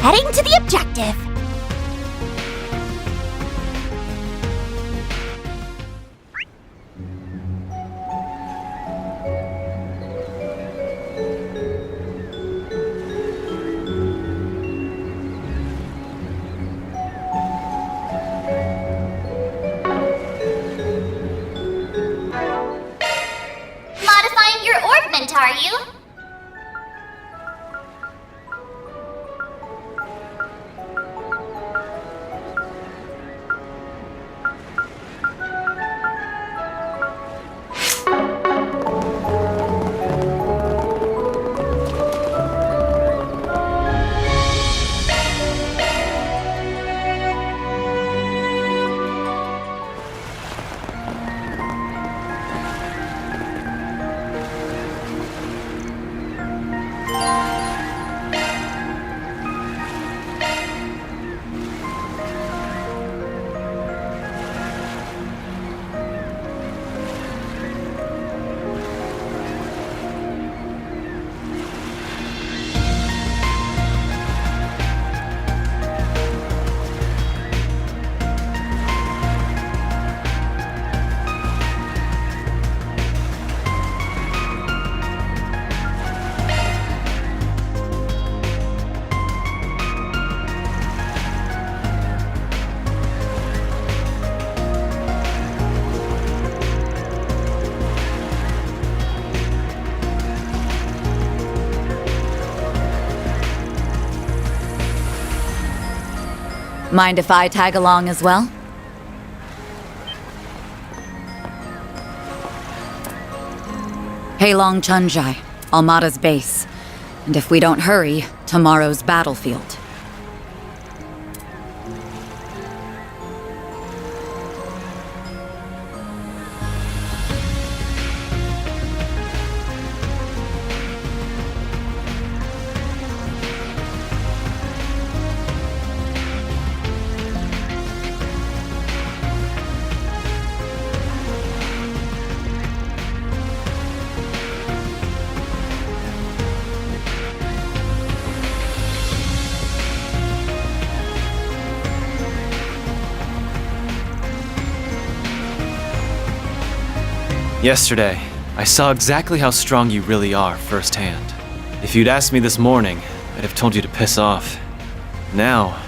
Heading to the objective. Modifying your orbment, are you? Mind if I tag along as well? Heilong Chunjai, Almata's base. And if we don't hurry, tomorrow's battlefield. Yesterday, I saw exactly how strong you really are firsthand. If you'd asked me this morning, I'd have told you to piss off. Now,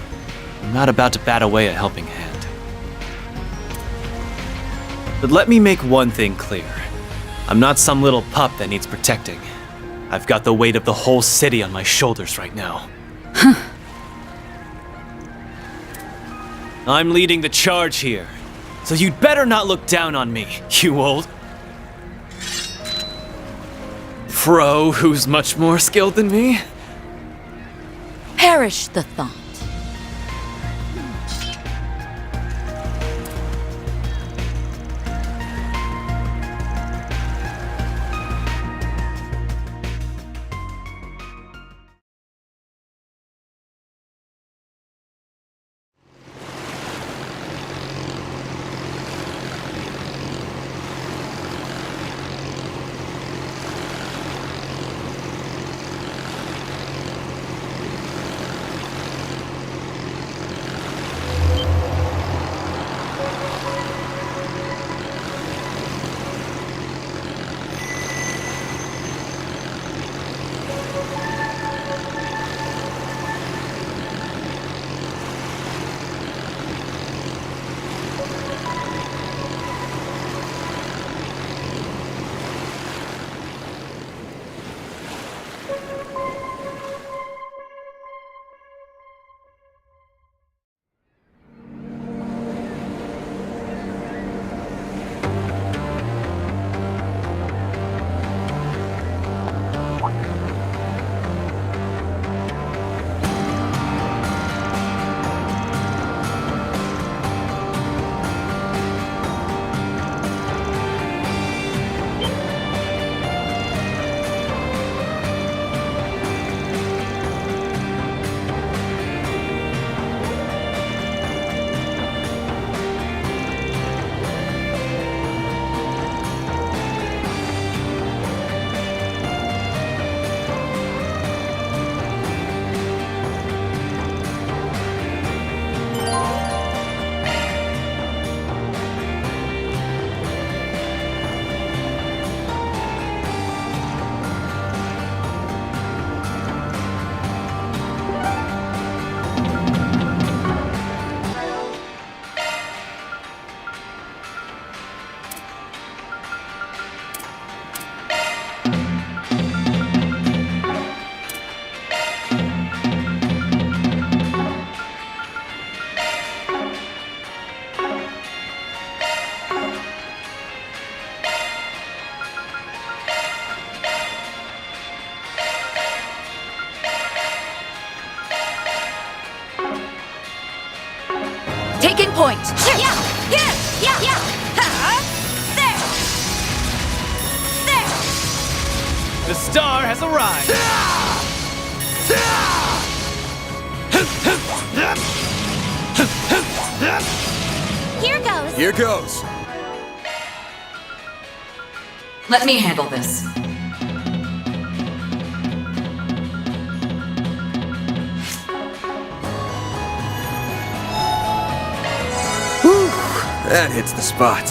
I'm not about to bat away a helping hand. But let me make one thing clear. I'm not some little pup that needs protecting. I've got the weight of the whole city on my shoulders right now. I'm leading the charge here, so you'd better not look down on me, you old pro who's much more skilled than me. Perish the thought. Taking point! Yeah! Here! Yeah! Yeah! There! There! The star has arrived! Here goes! Here goes. Let me handle this. That hits the spot.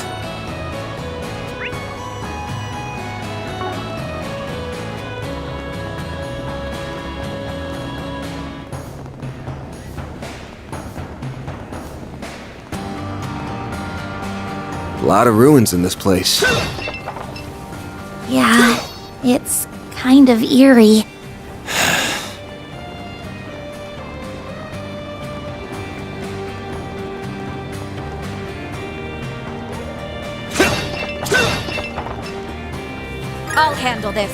A lot of ruins in this place. Yeah, it's kind of eerie. I'll handle this.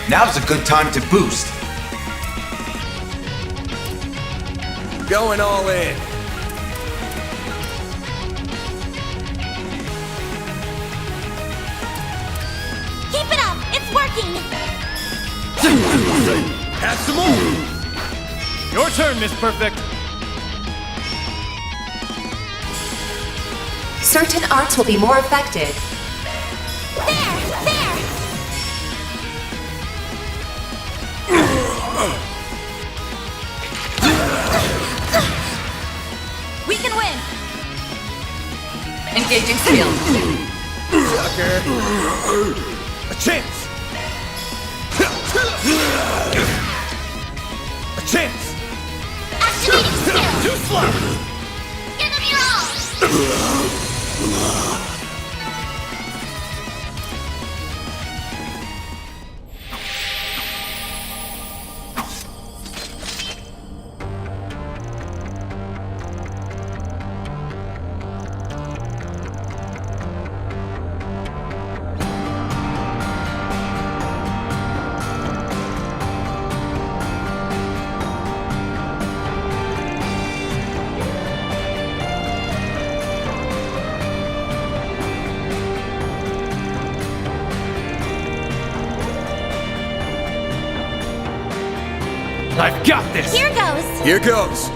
Now's a good time to boost. Going all in. Keep it up! It's working! Have some more. Your turn, Miss Perfect! Certain arts will be more effective. There! There! We can win! Engaging skill. Sucker. A chance. A chance. Activating skill! Too slow. Give them your all! I've got this! Here goes! Here goes.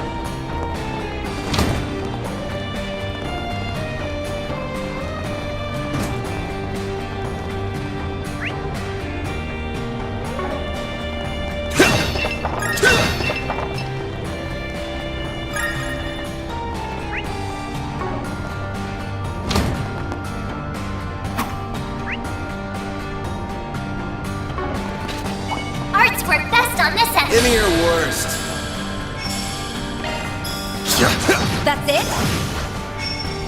That's it?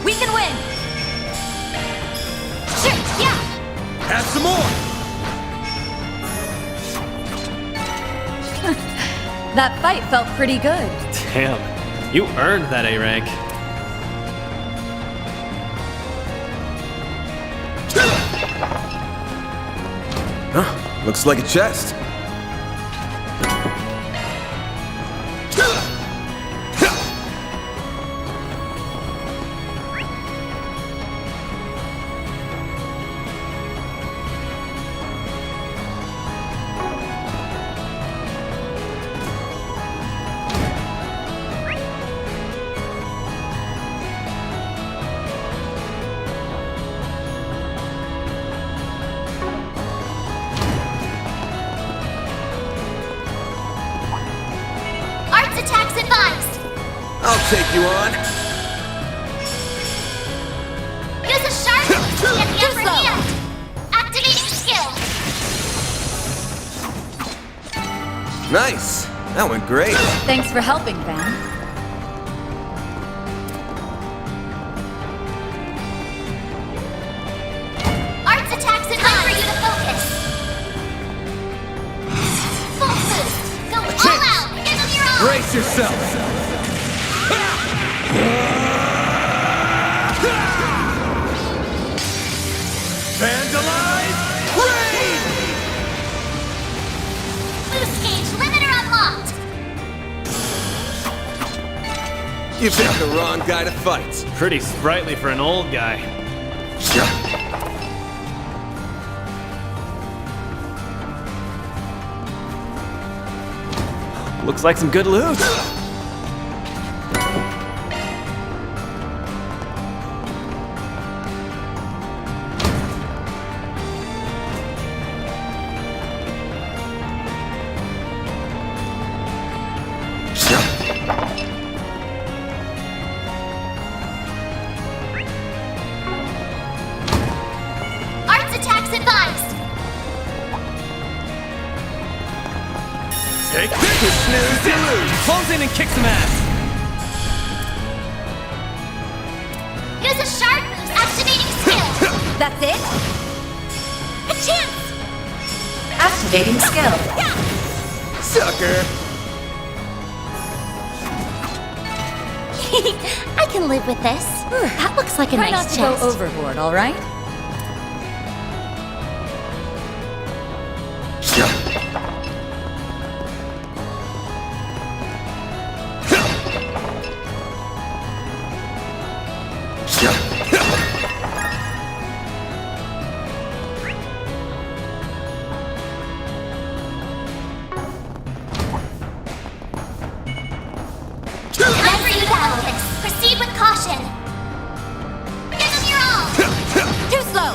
We can win! Sure, yeah. Have some more! That fight felt pretty good. Damn, you earned that A rank. Huh, looks like a chest. Arts attacks advised. I'll take you on. Use a sharp boost to get the upper so. hand. Activating skill. Nice. That went great. Thanks for helping, Van. Arts attacks advised. Time for you to focus. Full boost. Go all out. Give them your all. Brace yourself. Vandalize! Raid! Boost gauge limiter unlocked. You picked the wrong guy to fight. Pretty sprightly for an old guy. Looks like some good loot. Arts attacks advised. Take this, you snooze, you lose. Close in and kick some ass. Use a sharp boost. Activating skill. That's it? A chance. Activating skill. Sucker. I can live with this. That looks like a Try nice not to chest. go overboard, all right? Time for you to focus. Proceed with caution. Give them your all. Too slow!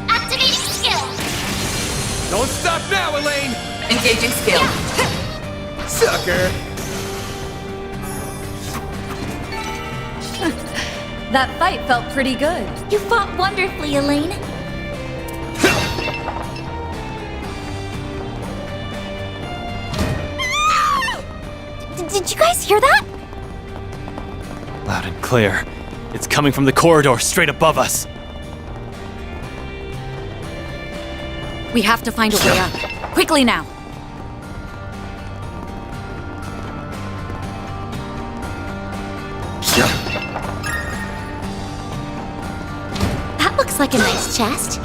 Activating skill. Don't stop now, Elaine. Engaging skill. Sucker. That fight felt pretty good. You fought wonderfully, Elaine. Did you guys hear that? Loud and clear. It's coming from the corridor straight above us. We have to find a way up. Quickly now. That looks like a nice chest.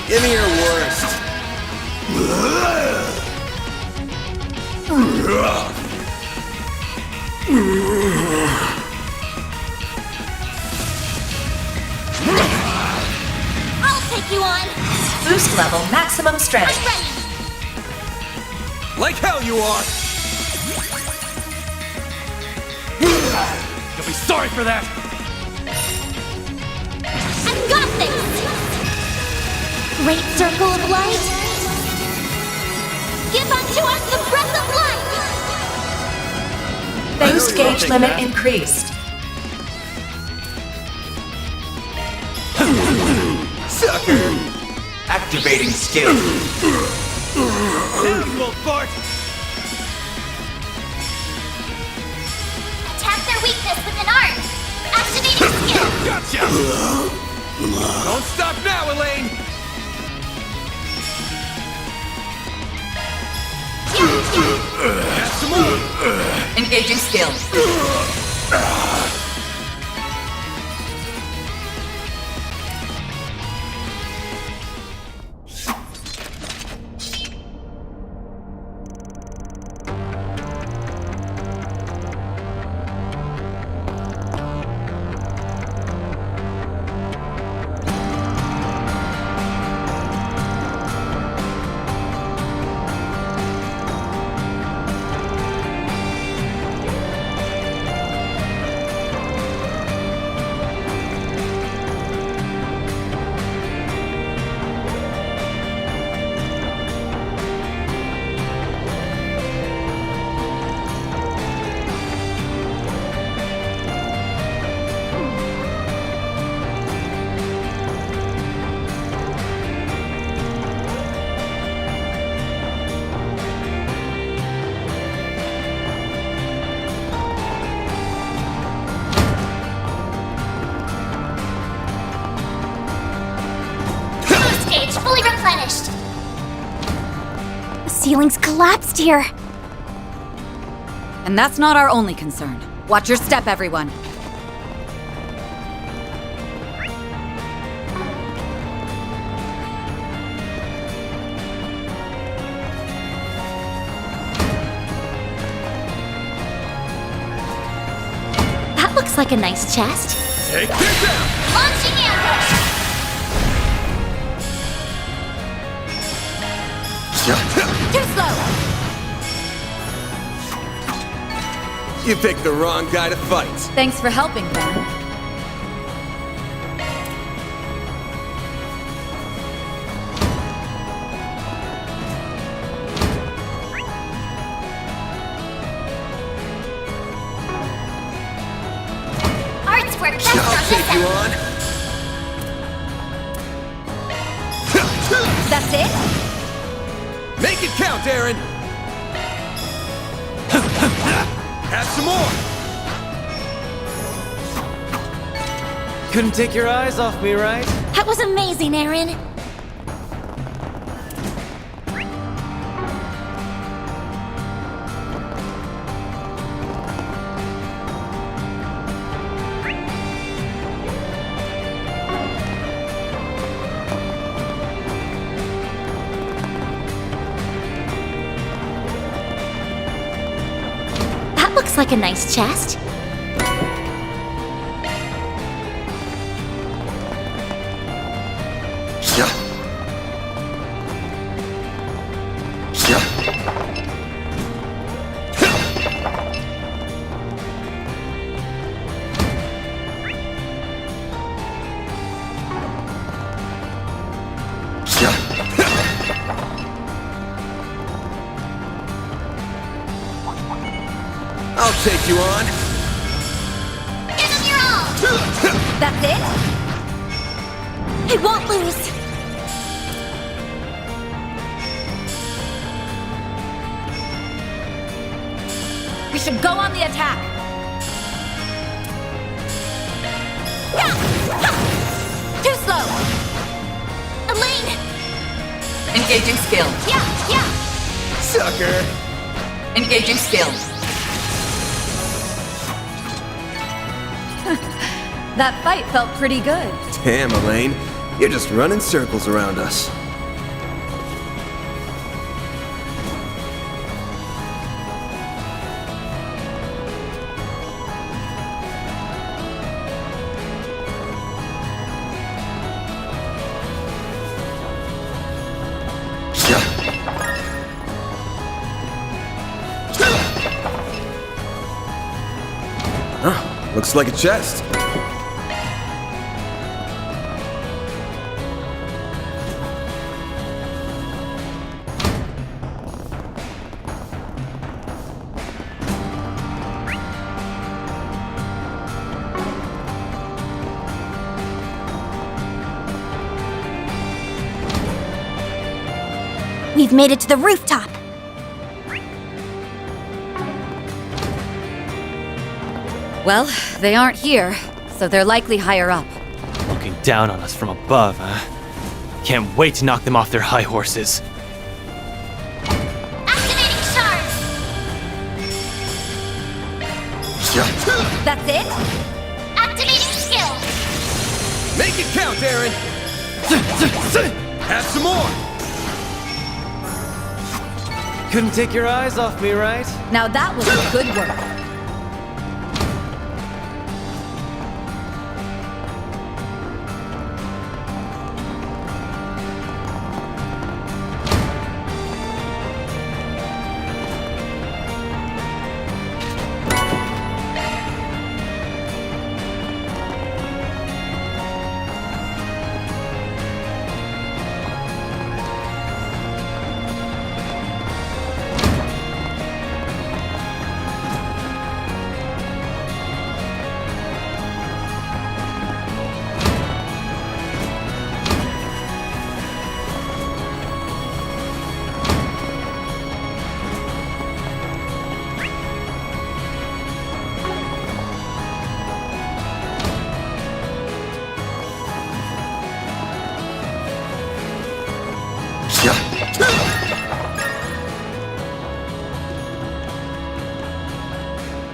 Give me your worst. I'll take you on. Boost level maximum strength. Ready. Like hell you are! You'll be sorry for that! I've got this! Great circle of light! Give unto us the breath of life! Boost gauge limit increased. Sucker! Activating skill. Now you old fart! Attack their weakness with an art! Activating skill! Gotcha! Don't stop now, Elaine! Have some more! Engaging skill. Fully replenished. The ceiling's collapsed here. And that's not our only concern. Watch your step, everyone. That looks like a nice chest. Take this out! Launching ambush! Too slow! You picked the wrong guy to fight. Thanks for helping, Ben. Arts work best on I'll this take you end. on. That's it? Make it count, Aaron! Have some more! Couldn't take your eyes off me, right? That was amazing, Aaron. That looks like a nice chest. I'll take you on. Give them your all! That's it? I won't lose! We should go on the attack. Too slow! Elaine! Engaging skill. Yeah! Sucker! Engaging skill. That fight felt pretty good. Damn, Elaine. You're just running circles around us. Looks like a chest. We've made it to the rooftop. Well, they aren't here, so they're likely higher up. Looking down on us from above, huh? Can't wait to knock them off their high horses. Activating shards. That's it? Activating skill. Make it count, Aaron! Have some more! Couldn't take your eyes off me, right? Now that was good work.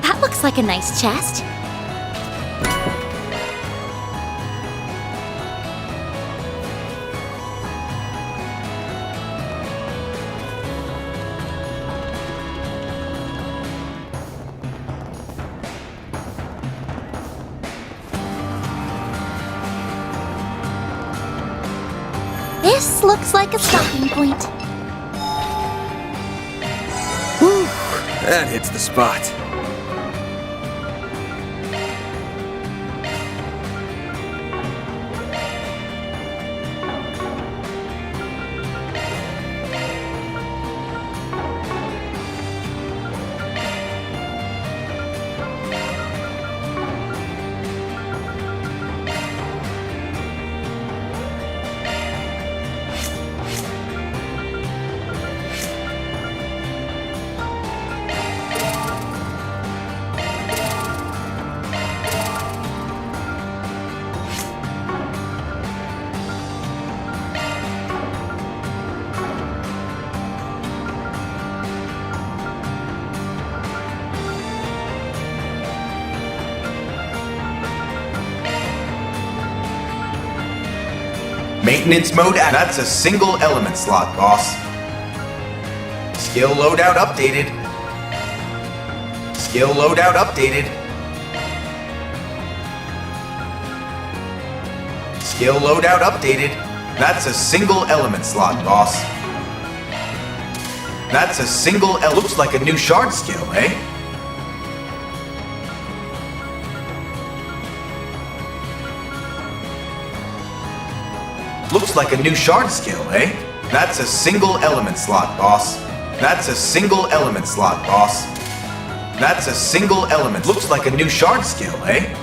That looks like a nice chest. This looks like a stopping point. Whew, that hits the spot. Maintenance mode, that's a single element slot, boss. Skill loadout updated. Skill loadout updated. Skill loadout updated. That's a single element slot, boss. That's a single looks like a new shard skill, eh? Looks like a new shard skill, eh? That's a single element slot, boss. That's a single element slot, boss. That's a single element. Looks like a new shard skill, eh?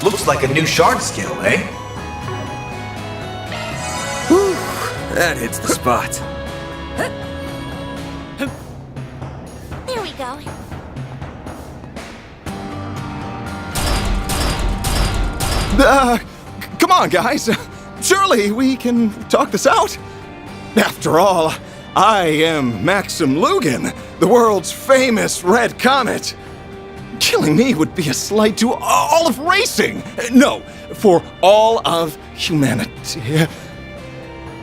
Looks like a new shard skill, eh? Whew, that hits the spot. There we go. Come on, guys. Surely we can talk this out. After all, I am Maxim Lugan, the world's famous Red Comet. Killing me would be a slight to all of racing. No, for all of humanity.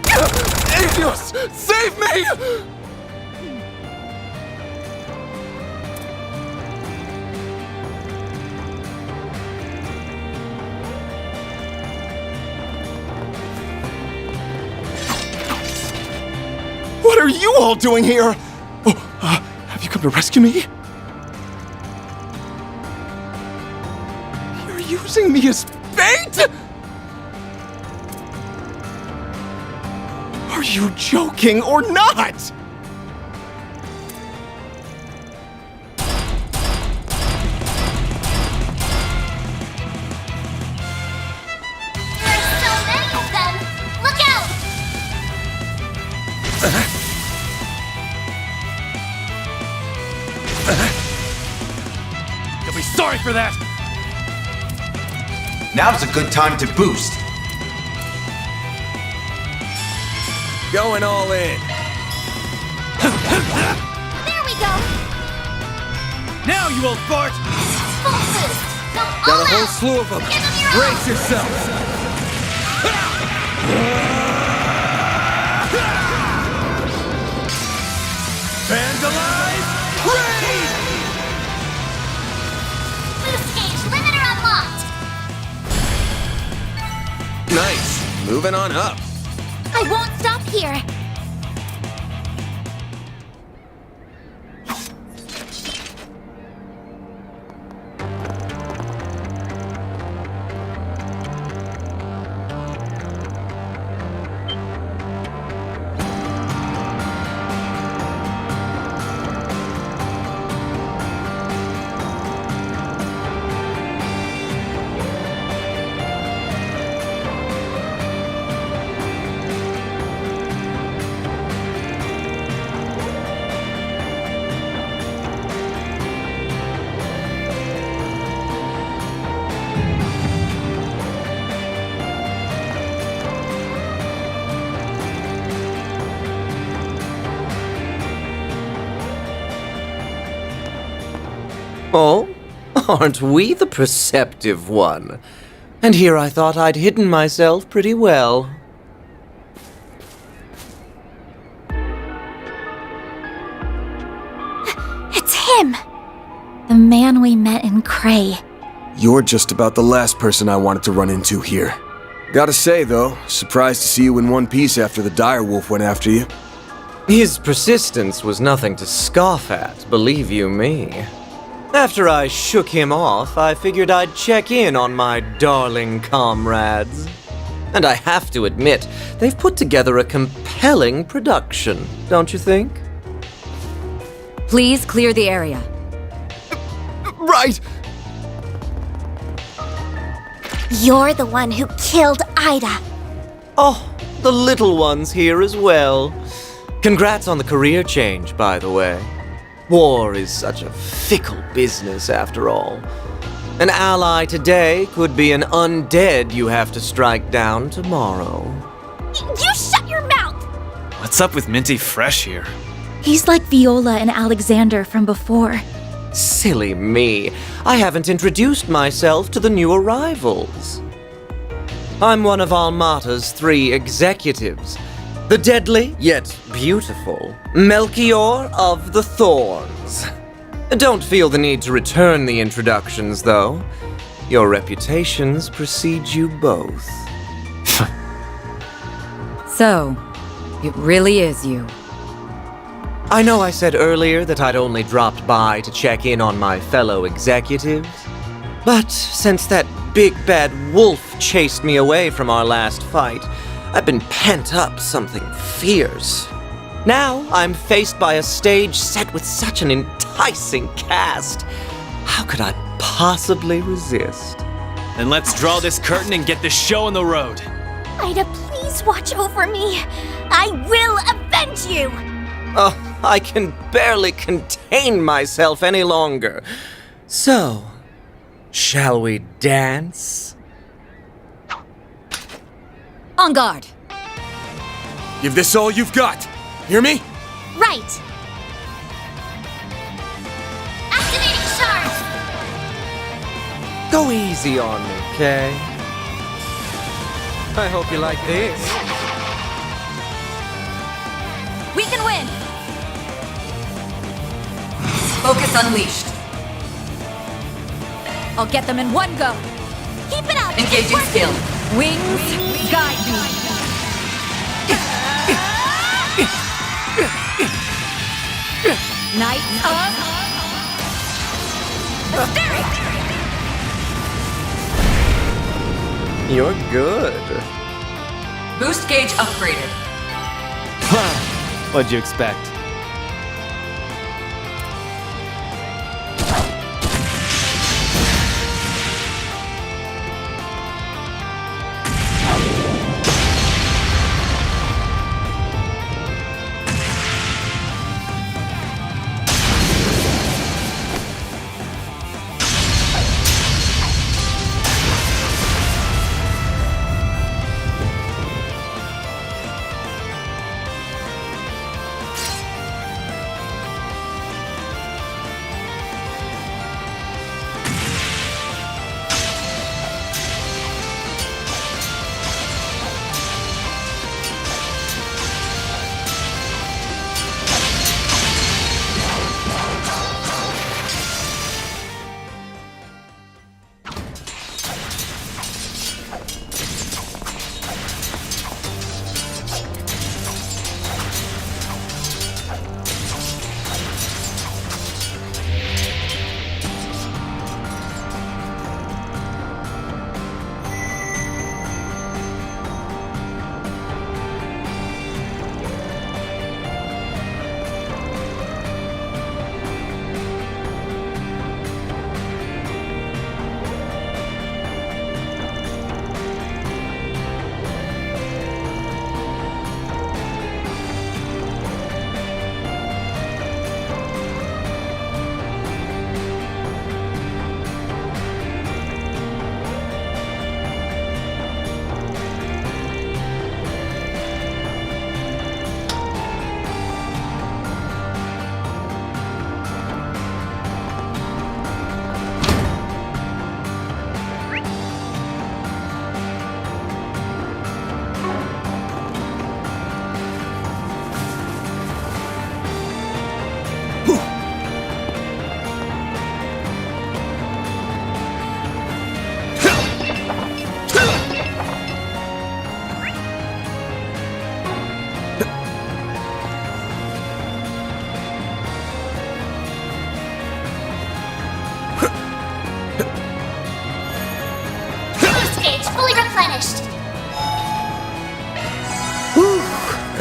Atheos, save me! What are you all doing here? Oh, have you come to rescue me? You're using me as bait? Are you joking or not? There are so many of them! Look out! You'll be sorry for that! Now's a good time to boost. Going all in. There we go! Now, you old fart! Full boost! Go Got all a whole out! slew of them. Give them your Brace all! yourself. Vandalize! Raid! Boost gauge limiter unlocked! Nice. Moving on up. I won't stop here! Oh, aren't we the perceptive one? And here I thought I'd hidden myself pretty well. It's him! The man we met in Cray. You're just about the last person I wanted to run into here. Gotta say, though, surprised to see you in one piece after the direwolf went after you. His persistence was nothing to scoff at, believe you me. After I shook him off, I figured I'd check in on my darling comrades. And I have to admit, they've put together a compelling production, don't you think? Please clear the area. Right! You're the one who killed Ida. Oh, the little one's here as well. Congrats on the career change, by the way. War is such a fickle business, after all. An ally today could be an undead you have to strike down tomorrow. You shut your mouth! What's up with Minty Fresh here? He's like Viola and Alexander from before. Silly me. I haven't introduced myself to the new arrivals. I'm one of Almata's 3 executives. The deadly, yet beautiful, Melchior of the Thorns. Don't feel the need to return the introductions, though. Your reputations precede you both. So, it really is you. I know I said earlier that I'd only dropped by to check in on my fellow executives, but since that big bad wolf chased me away from our last fight, I've been pent up something fierce. Now I'm faced by a stage set with such an enticing cast. How could I possibly resist? Then let's draw this curtain and get this show on the road. Ida, please watch over me. I will avenge you! Oh, I can barely contain myself any longer. So, shall we dance? On guard! Give this all you've got. Hear me? Right. Activating shards! Go easy on me, okay? I hope you like this. We can win! Focus unleashed. I'll get them in one go! Keep it up! Engaging skill. Wings, guide me! Knight of You're good. Boost gauge upgraded. What'd you expect?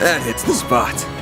That hits the spot.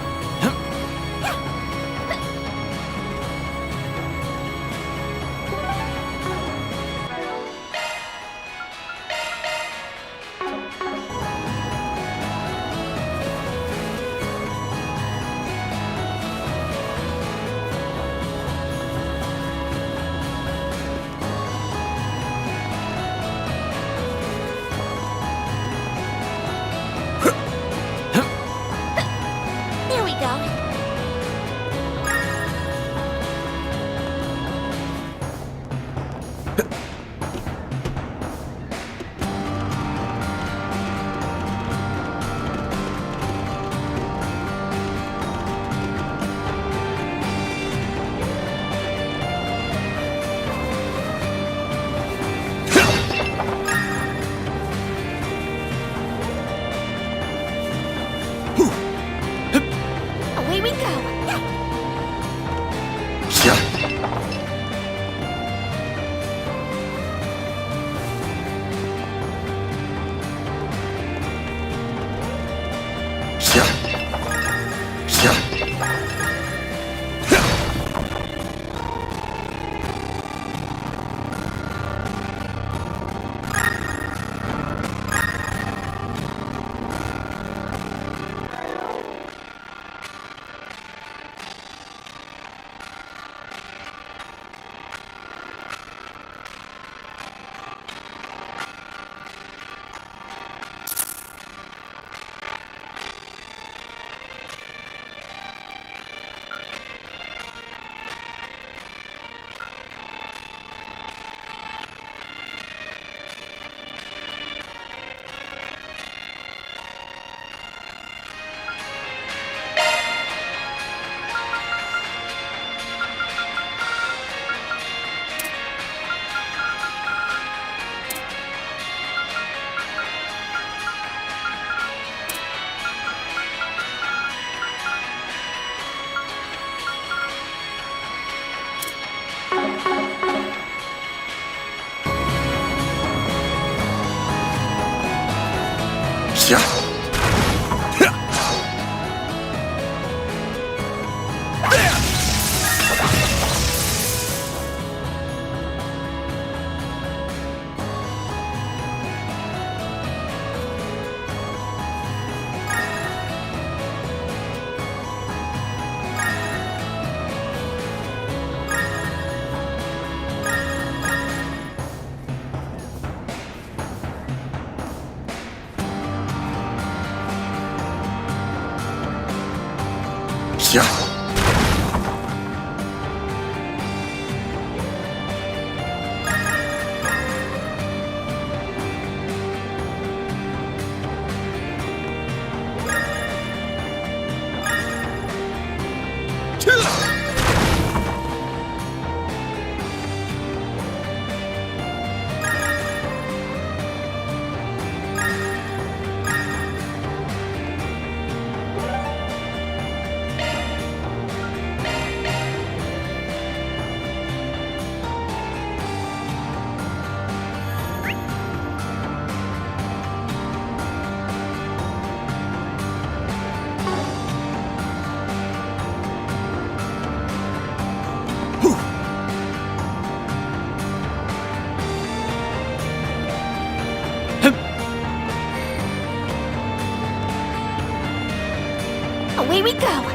Away we go.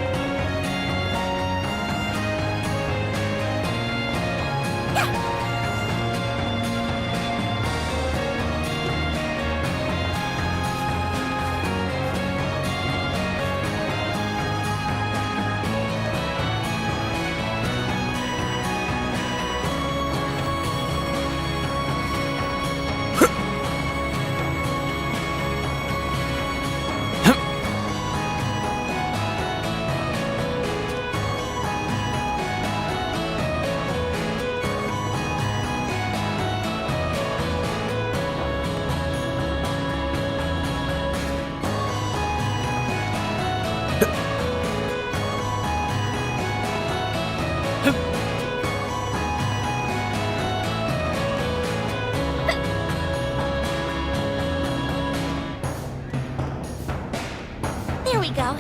There we go.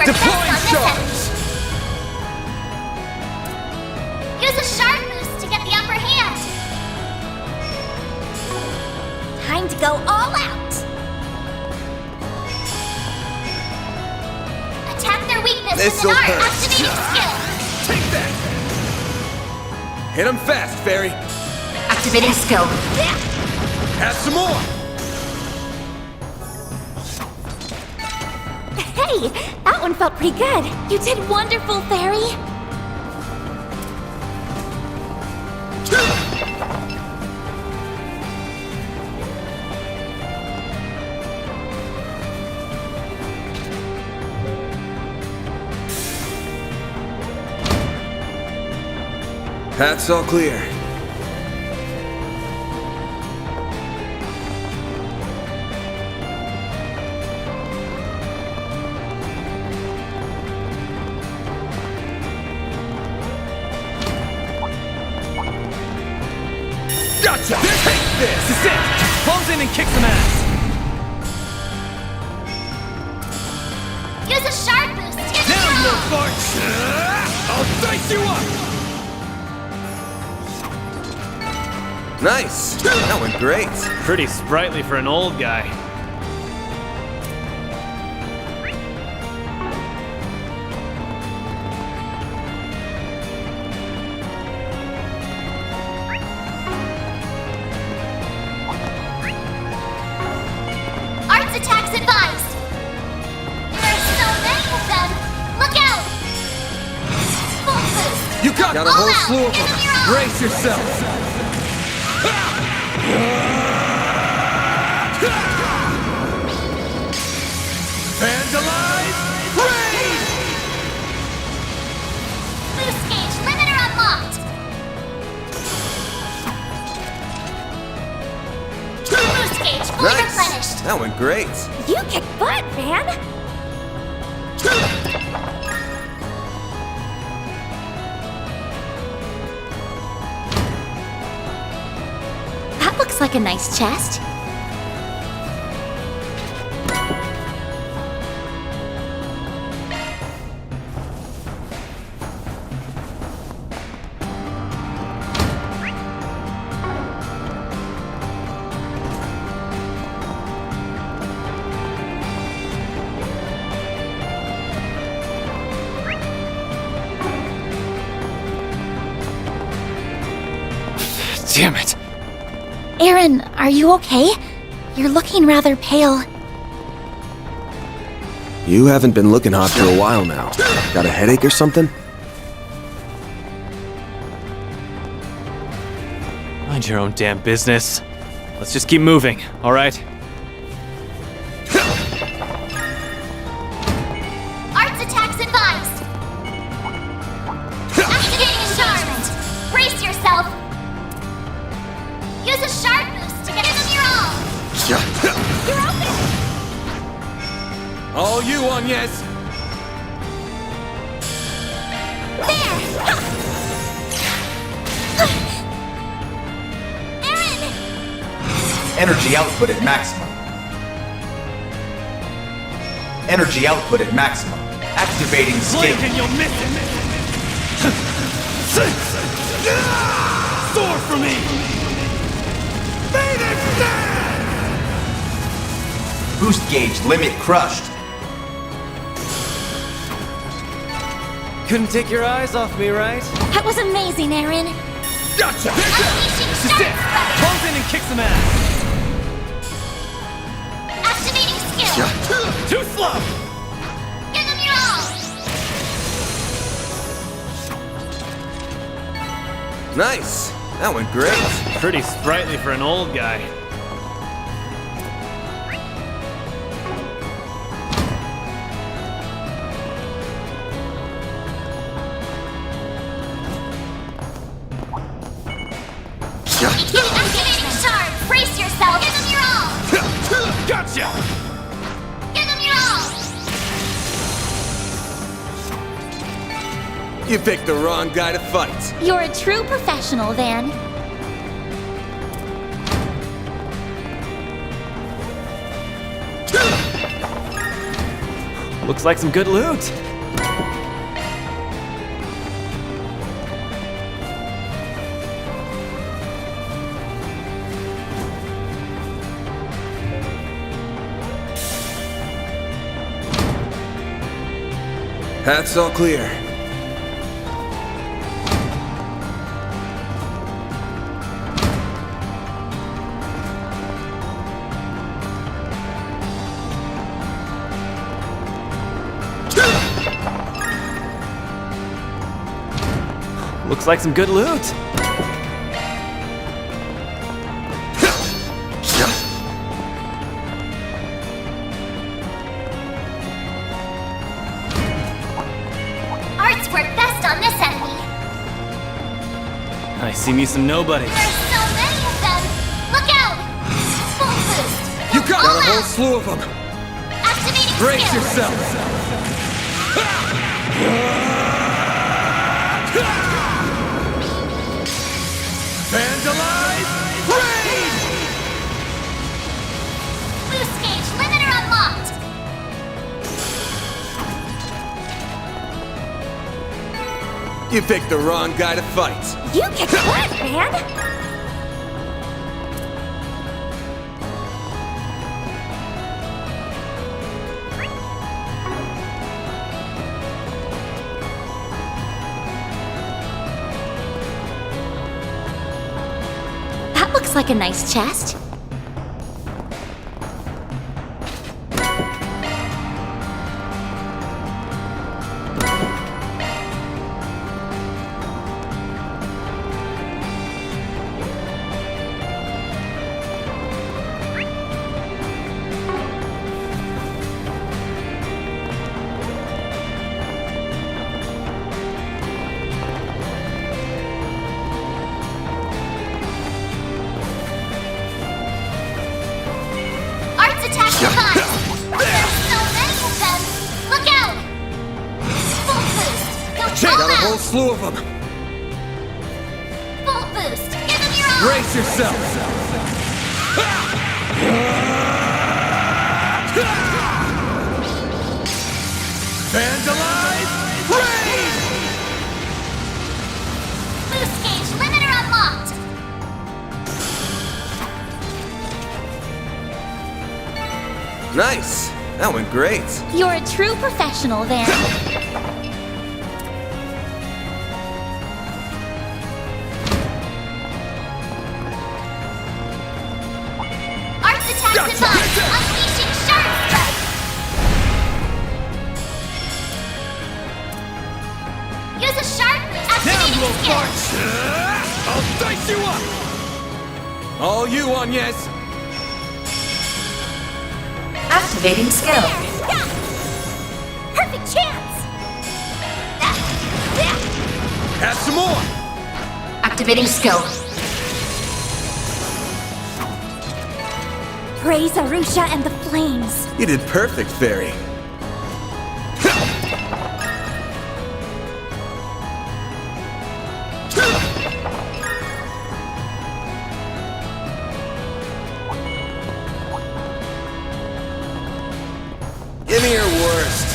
Deploying sharks! Use a shark boost to get the upper hand. Time to go all out. Attack their weakness This'll with an art hurt. activating skill. Take that! Hit him fast, Fairy. Activating skill. Have some more! Hey, that one felt pretty good. You did wonderful, Fairy. Path's all clear. Gotcha! Take this! This is it! Falls in and kicks some ass! Use a shard boost. Give Now, it you your little all. fart! I'll dice you up! Nice! That went great! Pretty sprightly for an old guy. Arts attacks advised. There are so many of them. Look out! Full boost. You got a All whole out. slew of Give them! them your all. Brace yourself! Vandalize! Raid! Boost gauge limiter unlocked. Boost gauge fully replenished. That went great! You kick butt, man. That looks like a nice chest. Damn it! Aaron, are you okay? You're looking rather pale. You haven't been looking hot for a while now. Got a headache or something? Mind your own damn business. Let's just keep moving, alright? Arts attacks advised. Activating enchantment. Brace yourself. Use a shard boost to give them your all. You're open. All you, Agnes! There. Aaron. Energy output at maximum. Energy output at maximum. Activating Blink skill. and you'll miss it! Soar for me! Boost gauge limit crushed. Couldn't take your eyes off me, right? That was amazing, Aaron. Gotcha! Unleashing This is shard it! boost. Falls in and kicks some ass! Activating skill. Too slow! Give them your all. Nice! That went great! Pretty sprightly for an old guy. Activating shard. Brace yourself. Give them your all. Gotcha! Give them your all. You picked the wrong guy to fight! You're a true professional, Van. Looks like some good loot. Hat's all clear. Looks like some good loot. Arts work best on this enemy. I see me some nobodies. There's so many of them. Look out! Full boost. You Go got all a whole out. slew of them! Activating Brace skill. yourself! Vandalize! You picked the wrong guy to fight. You kicked butt, man! That looks like a nice chest. Slew of them. Full boost. Give them your all. Brace yourself. Vandalize! Raid! Boost gauge limiter unlocked. Nice. That went great. You're a true professional, Van. Unleashing Shark Strike! Use a shark activating skill! I'll dice you up! All you, Agnes! Activating skill. Yeah. Perfect chance! Have some more! Activating skill. Praise Arusha and the flames. You did perfect, Fairy. Give me your worst.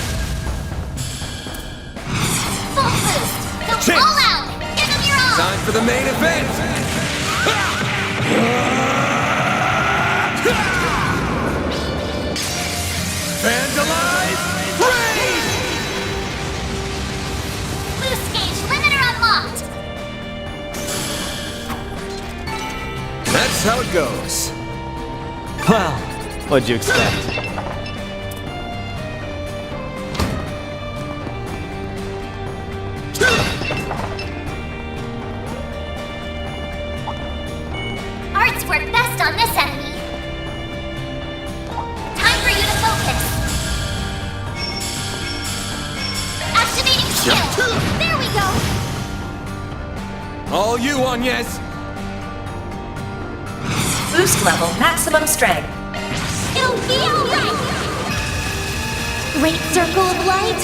Full boost. Go Chance. all out. Give them your all. Time for the main event! Vandalize! Raid! Boost gauge limiter unlocked. That's how it goes. Well, what'd you expect? Arts work best on this enemy. Time for you to focus. Activating skill. There we go. All you, Agnes! Boost level maximum strength. It'll be alright. Great circle of light.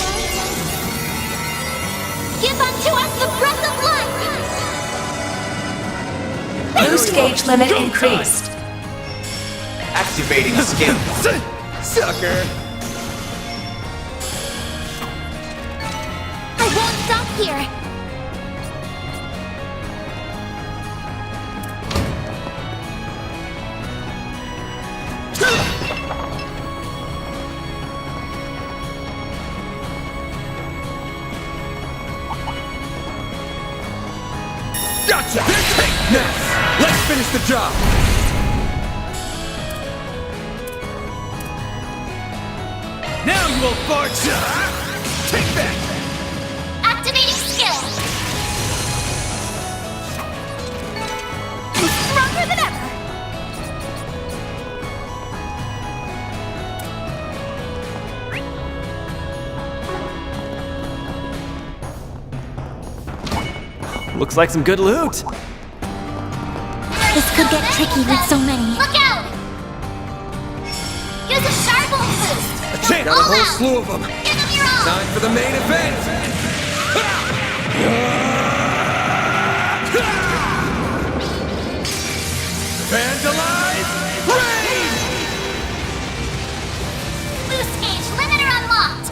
Give unto us the breath of life. Boost gauge limit increased. Activating skill. Sucker! I won't stop here. Gotcha! Now, let's finish the job! Now you will barge! Take that! Activating skill. I'm stronger than ever. Looks like some good loot. This could get tricky with so many. Look out! Use a sharp boost. Got a All whole out. slew of them! Give them your all. Time for the main event! Vandalize! Raid! Boost gauge limiter unlocked.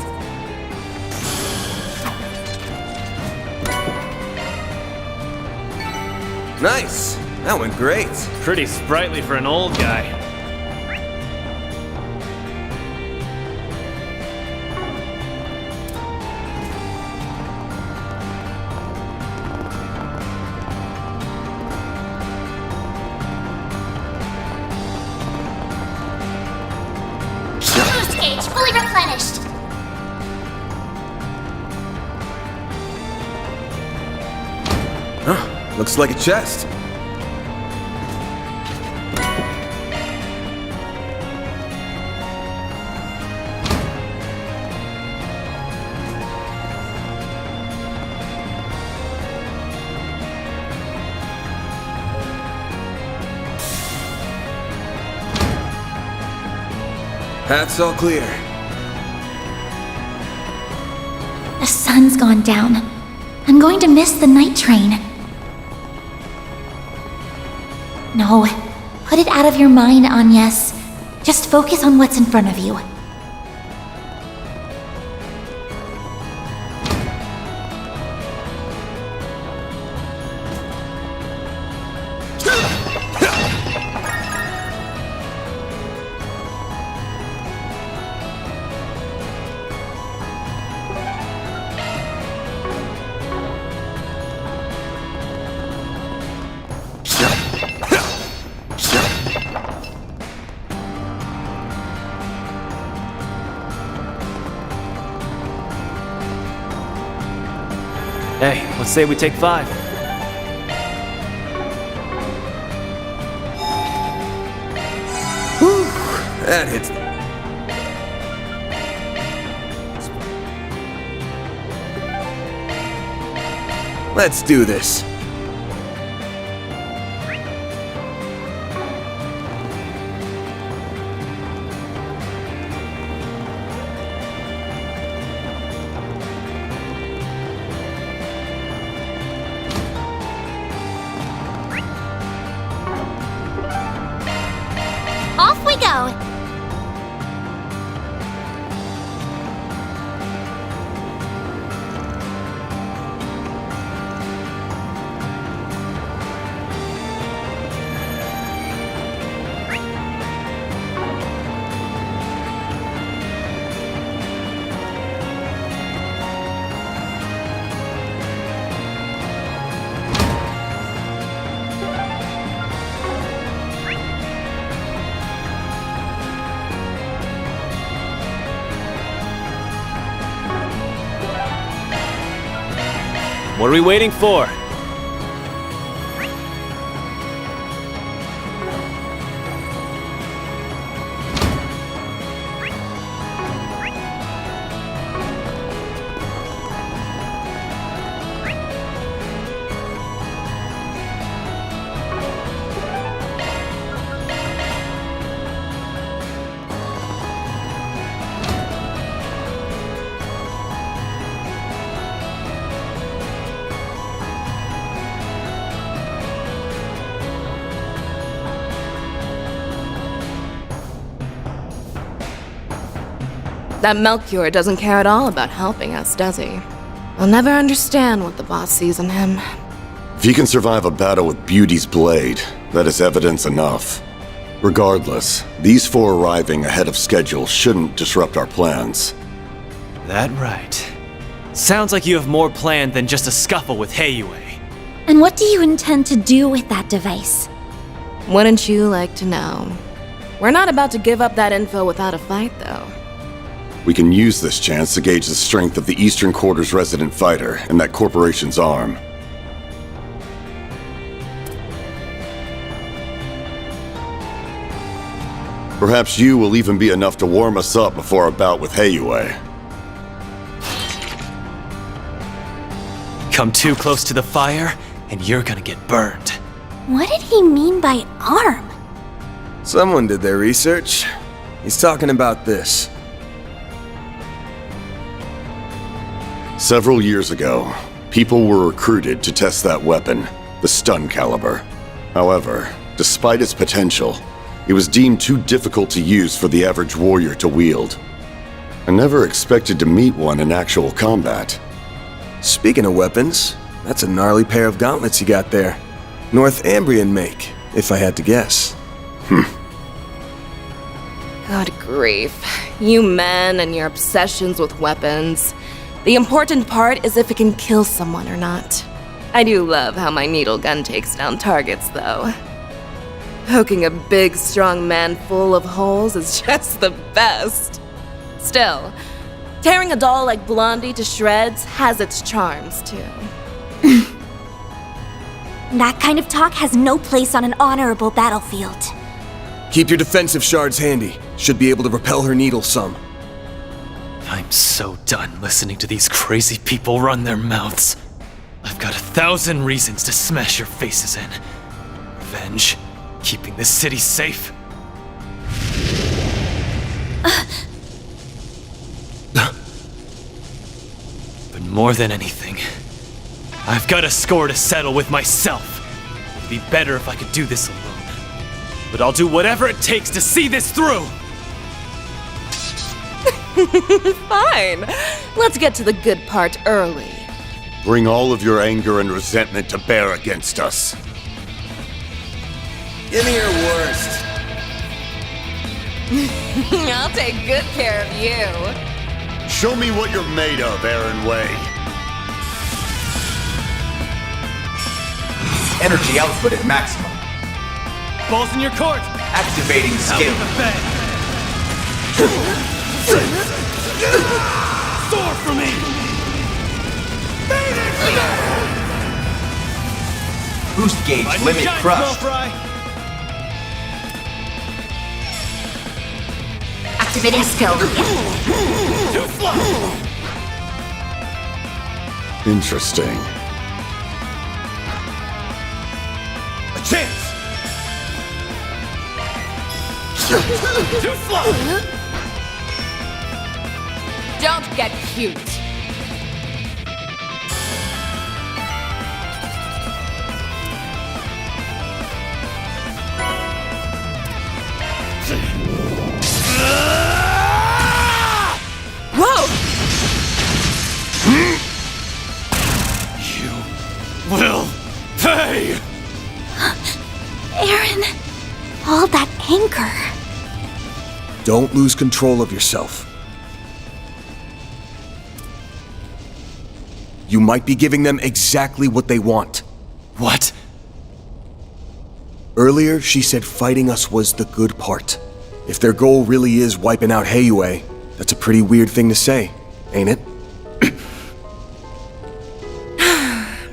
Nice. That went great. Pretty sprightly for an old guy. Boost gauge fully replenished. Huh, looks like a chest. Path's all clear. The sun's gone down. I'm going to miss the night train. No, put it out of your mind, Agnes. Just focus on what's in front of you. Hey, let's say we take 5. Whew, that hits. Let's do this. Off we go! What are we waiting for? That Melchior doesn't care at all about helping us, does he? I'll never understand what the boss sees in him. If he can survive a battle with Beauty's blade, that is evidence enough. Regardless, these 4 arriving ahead of schedule shouldn't disrupt our plans. That right. Sounds like you have more planned than just a scuffle with Heiyue. And what do you intend to do with that device? Wouldn't you like to know? We're not about to give up that info without a fight, though. We can use this chance to gauge the strength of the Eastern Quarter's resident fighter and that corporation's arm. Perhaps you will even be enough to warm us up before our bout with Heiyue. Come too close to the fire, and you're gonna get burned. What did he mean by arm? Someone did their research. He's talking about this. Several years ago, people were recruited to test that weapon, the stun caliber. However, despite its potential, it was deemed too difficult to use for the average warrior to wield. I never expected to meet one in actual combat. Speaking of weapons, that's a gnarly pair of gauntlets you got there. Northumbrian make, if I had to guess. God grief. You men and your obsessions with weapons. The important part is if it can kill someone or not. I do love how my needle gun takes down targets, though. Poking a big, strong man full of holes is just the best. Still, tearing a doll like Blondie to shreds has its charms, too. That kind of talk has no place on an honorable battlefield. Keep your defensive shards handy. Should be able to repel her needle some. I'm so done listening to these crazy people run their mouths. I've got 1,000 reasons to smash your faces in. Revenge, keeping this city safe. But more than anything, I've got a score to settle with myself. It'd be better if I could do this alone. But I'll do whatever it takes to see this through! Fine. Let's get to the good part early. Bring all of your anger and resentment to bear against us. Give me your worst. I'll take good care of you. Show me what you're made of, Aaron Way. Energy output at maximum. Balls in your court! Activating skill. Out of the bed! Soar for me! Boost gauge My limit giant crushed. fry. Activating skill. Too slow! Interesting. A chance! Too slow! Don't get cute. Whoa! You will pay! Aaron, all that anger. Don't lose control of yourself. You might be giving them exactly what they want. What? Earlier, she said fighting us was the good part. If their goal really is wiping out Heiyue, that's a pretty weird thing to say, ain't it?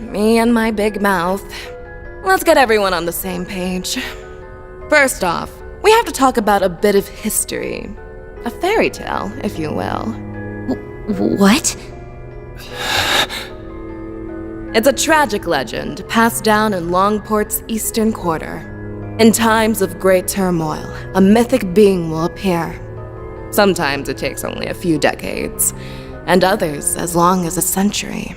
Me and my big mouth. Let's get everyone on the same page. First off, we have to talk about a bit of history. A fairy tale, if you will. What? It's a tragic legend passed down in Longport's eastern quarter. In times of great turmoil, a mythic being will appear. Sometimes it takes only a few decades, and others as long as a century.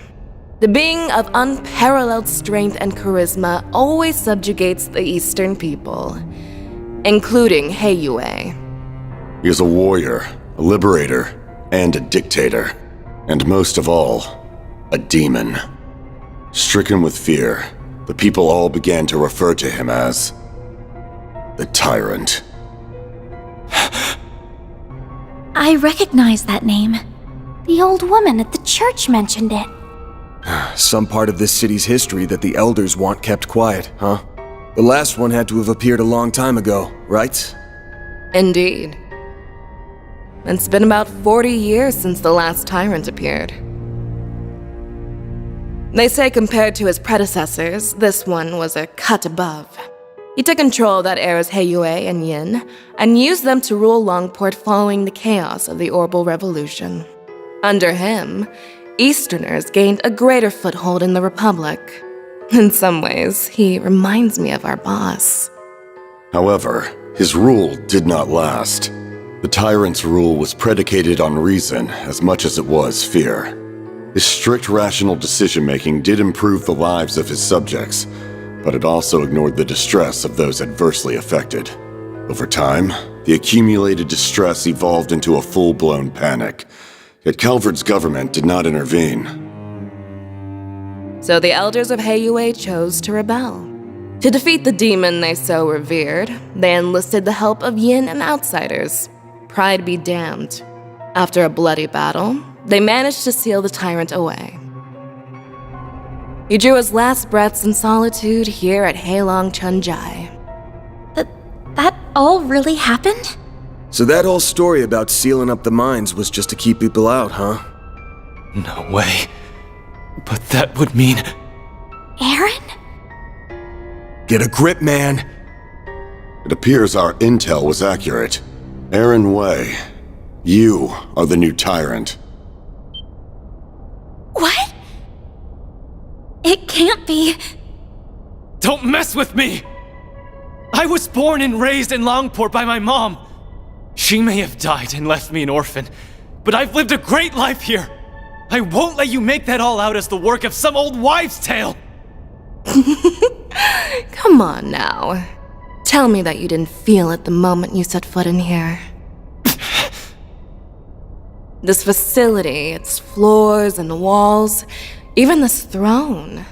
The being of unparalleled strength and charisma always subjugates the eastern people, including Heiyue. He is a warrior, a liberator, and a dictator. And most of all, a demon. Stricken with fear, the people all began to refer to him as the Tyrant. I recognize that name. The old woman at the church mentioned it. Some part of this city's history that the elders want kept quiet, huh? The last one had to have appeared a long time ago, right? Indeed. It's been about 40 years since the last tyrant appeared. They say compared to his predecessors, this one was a cut above. He took control of that era's Heiyue and Yin, and used them to rule Longport following the chaos of the Orbital Revolution. Under him, Easterners gained a greater foothold in the Republic. In some ways, he reminds me of our boss. However, his rule did not last. The Tyrant's rule was predicated on reason as much as it was fear. His strict rational decision-making did improve the lives of his subjects, but it also ignored the distress of those adversely affected. Over time, the accumulated distress evolved into a full-blown panic, yet Calvard's government did not intervene. So the elders of Heiyue chose to rebel. To defeat the demon they so revered, they enlisted the help of Yin and outsiders. Pride be damned. After a bloody battle, they managed to seal the tyrant away. He drew his last breaths in solitude here at Heilong Chunjai. That all really happened? So that whole story about sealing up the mines was just to keep people out, huh? No way. But that would mean... Aaron? Get a grip, man! It appears our intel was accurate. Aaron Way, you are the new tyrant. What? It can't be. Don't mess with me! I was born and raised in Longport by my mom. She may have died and left me an orphan, but I've lived a great life here. I won't let you make that all out as the work of some old wives' tale. Come on now. Tell me that you didn't feel it the moment you set foot in here. This facility, its floors and walls, even this throne,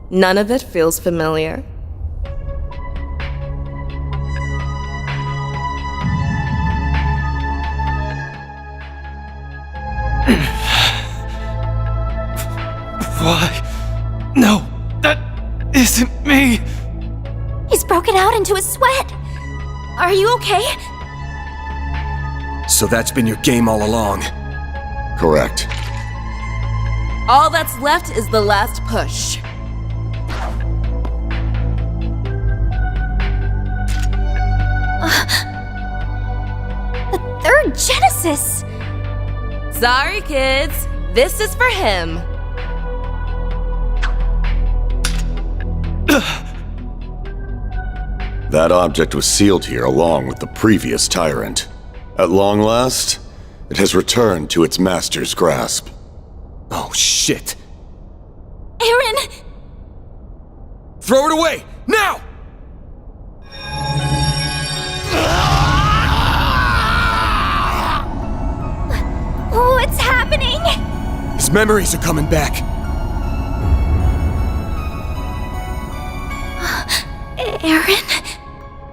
none of it feels familiar. Why? No, that isn't me. He's broken out into a sweat. Are you okay? So that's been your game all along. Correct. All that's left is the last push. The third Genesis! Sorry, kids. This is for him. That object was sealed here along with the previous tyrant. At long last, it has returned to its master's grasp. Oh, shit. Aaron! Throw it away! Now! What's happening? His memories are coming back. Aaron?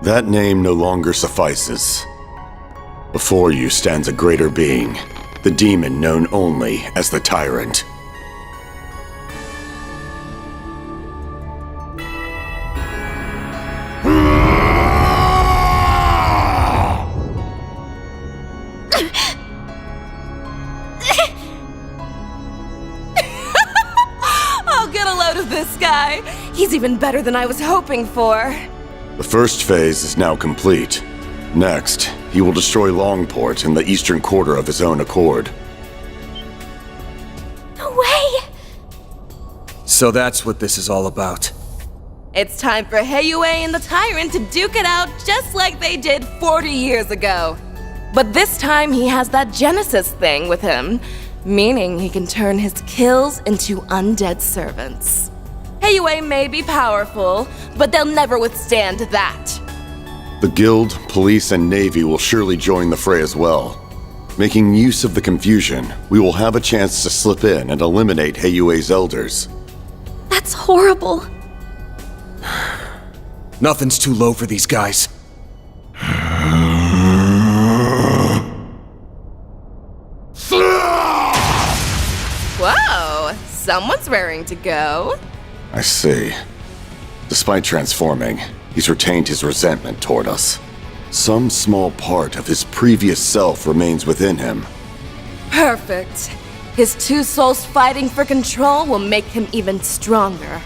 That name no longer suffices. Before you stands a greater being, the demon known only as the Tyrant. I'll get a load of this guy. He's even better than I was hoping for. The first phase is now complete. Next, he will destroy Longport in the eastern quarter of his own accord. No way! So that's what this is all about. It's time for Heiyue and the Tyrant to duke it out just like they did 40 years ago. But this time he has that Genesis thing with him, meaning he can turn his kills into undead servants. Heiyue may be powerful, but they'll never withstand that. The Guild, Police, and Navy will surely join the fray as well. Making use of the confusion, we will have a chance to slip in and eliminate Heiyue's elders. That's horrible. Nothing's too low for these guys. Whoa, someone's raring to go. I see. Despite transforming, he's retained his resentment toward us. Some small part of his previous self remains within him. Perfect. His two souls fighting for control will make him even stronger.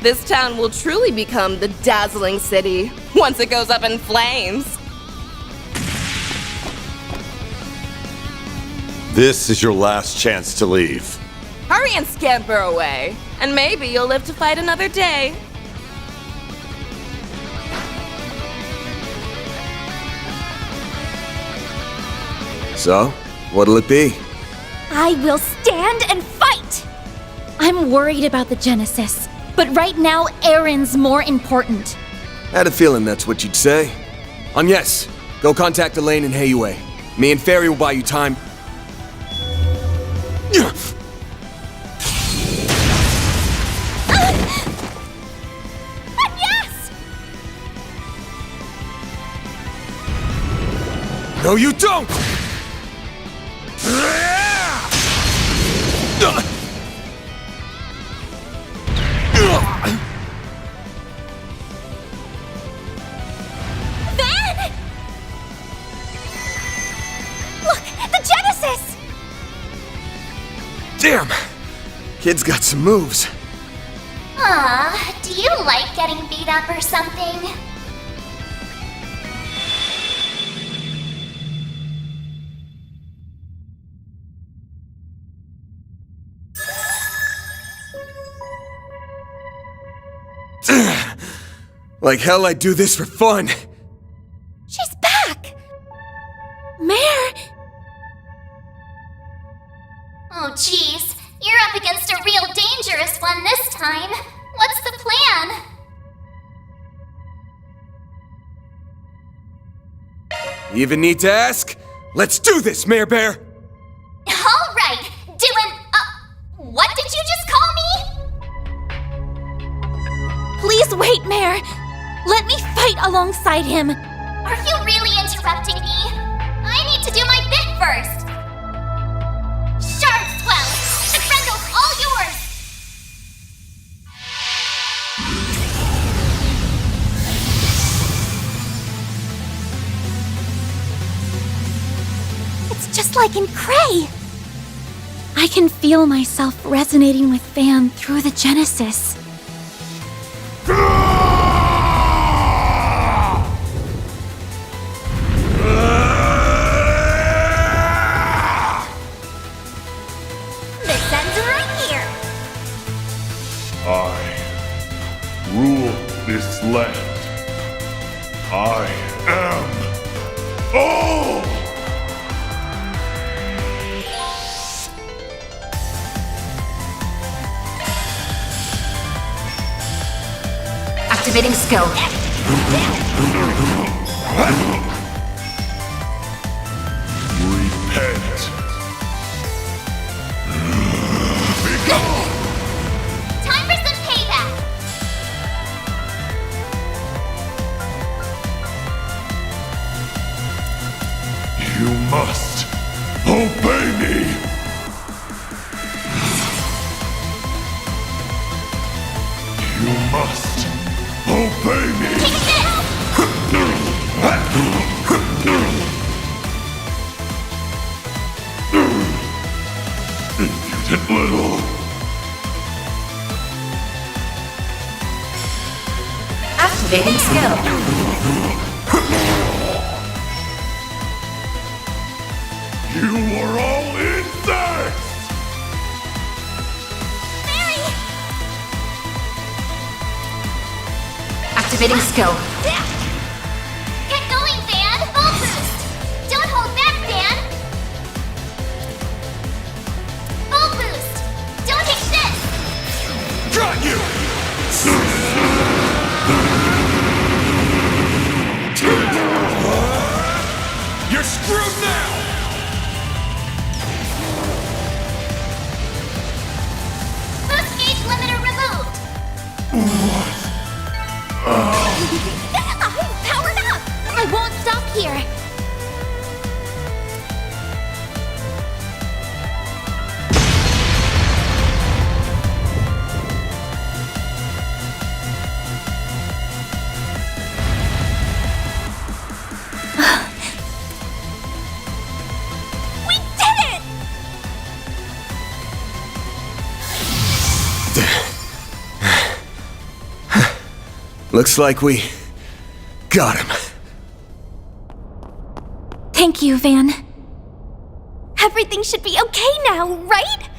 This town will truly become the dazzling city once it goes up in flames. This is your last chance to leave. Hurry and scamper away, and maybe you'll live to fight another day. So, what'll it be? I will stand and fight! I'm worried about the Genesis, but right now, Aaron's more important. Had a feeling that's what you'd say. Yes, go contact Elaine and Heiyue. Me and Fairy will buy you time. Yes! No, you don't! Van! Look, the Genesis! Damn! Kid's got some moves. Do you like getting beat up or something? Like hell I'd do this for fun. She's back! Mare! Oh, jeez. You're up against a real dangerous one this time. What's the plan? You even need to ask? Let's do this, Mare Bear! All right, what did you just call me? Please wait, Mare. Let me fight alongside him. Are you really interrupting me? I need to do my bit first. Shard Swell! The Grendel's all yours! It's just like in Cray. I can feel myself resonating with Van through the Genesis. This ends right here. I rule this land. I am all! Activating skill. Repent. Be gone! Time for some payback. You must obey me! You must obey me! Impudent little... Activating skill. You are all insects! Mary! Activating skill. Get going, Van! Full boost! Don't hold back, Van! Full boost! Don't take this! Got you! You're screwed now! Boost gauge limiter removed! I'm powered up! I won't stop here! We did it! Looks like we got him. Thank you, Van. Everything should be okay now, right?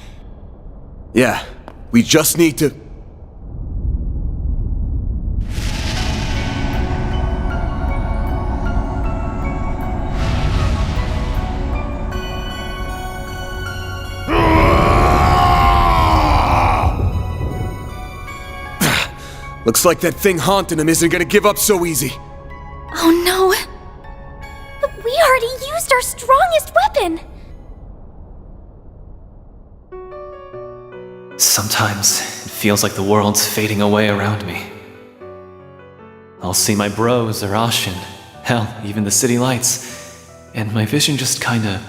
Yeah, we just need to... Looks like that thing haunting him isn't gonna give up so easy. Oh no! But we already used our strongest weapon! Sometimes it feels like the world's fading away around me. I'll see my bros or Ashin, hell, even the city lights, and my vision just kinda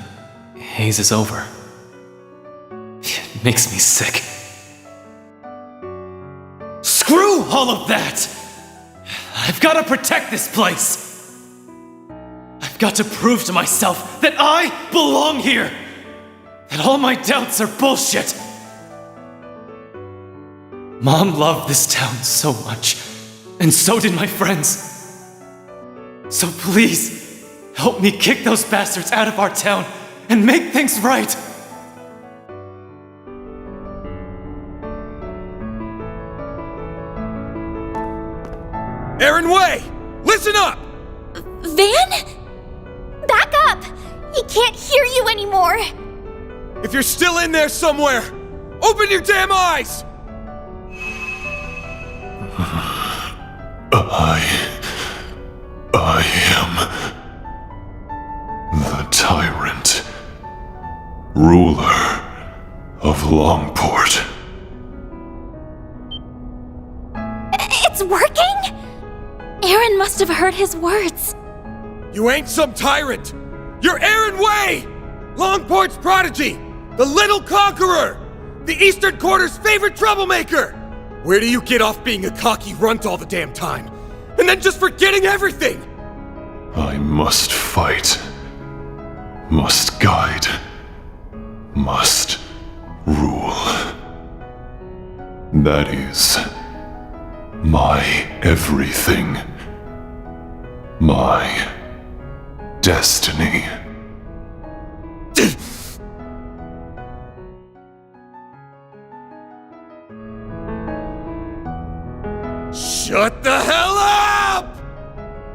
hazes over. It makes me sick. Screw all of that! I've gotta protect this place! I've got to prove to myself that I belong here! That all my doubts are bullshit! Mom loved this town so much, and so did my friends. So please, help me kick those bastards out of our town and make things right! Aaron Way! Listen up! Van? Back up! He can't hear you anymore! If you're still in there somewhere, open your damn eyes! I am the tyrant, ruler of Longport. It's working? Aaron must have heard his words. You ain't some tyrant! You're Aaron Way! Longport's prodigy! The Little Conqueror! The Eastern Quarter's favorite troublemaker! Where do you get off being a cocky runt all the damn time? And then just forgetting everything! I must fight, must guide, must rule. That is my everything. My destiny. Shut the hell up!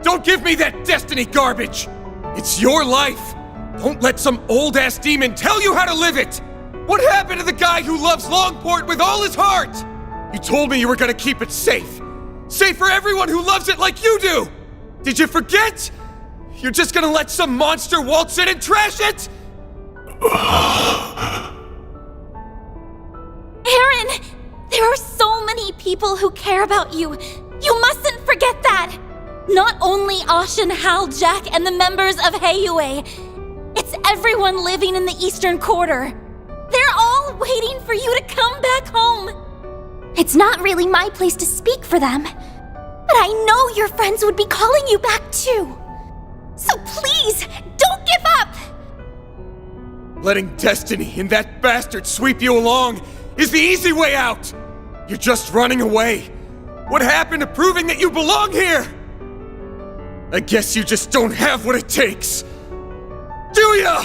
Don't give me that destiny garbage! It's your life! Don't let some old-ass demon tell you how to live it! What happened to the guy who loves Longport with all his heart? You told me you were gonna keep it safe. Safe for everyone who loves it like you do! Did you forget? You're just gonna let some monster waltz in and trash it? Aaron! There are so many people who care about you. You mustn't forget that! Not only Ashen, Hal, Jack, and the members of Heiyue. It's everyone living in the Eastern Quarter. They're all waiting for you to come back home. It's not really my place to speak for them, but I know your friends would be calling you back too. So please, don't give up! Letting destiny and that bastard sweep you along is the easy way out! You're just running away. What happened to proving that you belong here? I guess you just don't have what it takes. Do ya?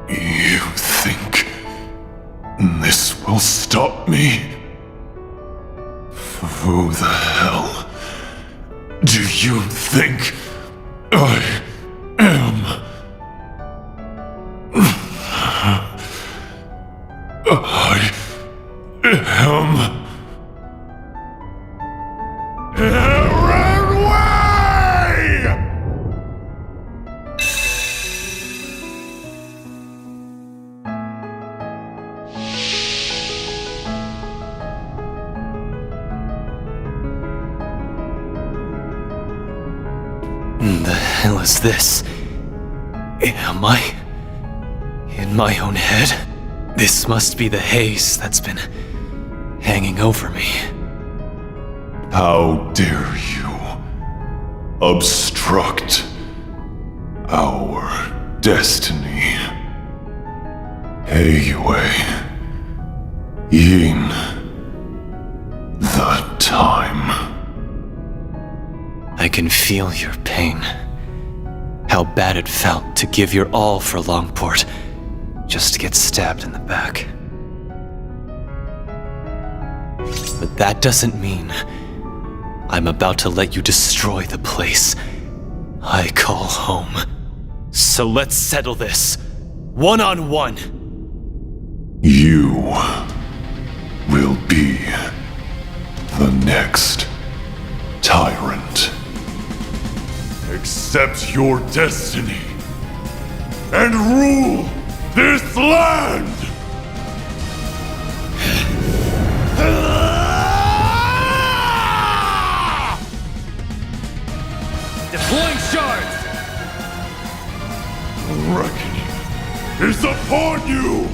You think this will stop me? Who the hell do you think I am? I am Aaron Way! The hell is this? Am I in my own head? This must be the haze that's been hanging over me. How dare you obstruct our destiny? Heiyue, in the time. I can feel your pain. How bad it felt to give your all for Longport, just to get stabbed in the back. But that doesn't mean I'm about to let you destroy the place I call home. So let's settle this, one-on-one. You will be the next tyrant. Accept your destiny and rule this land! Deploying shards! Reckoning is upon you!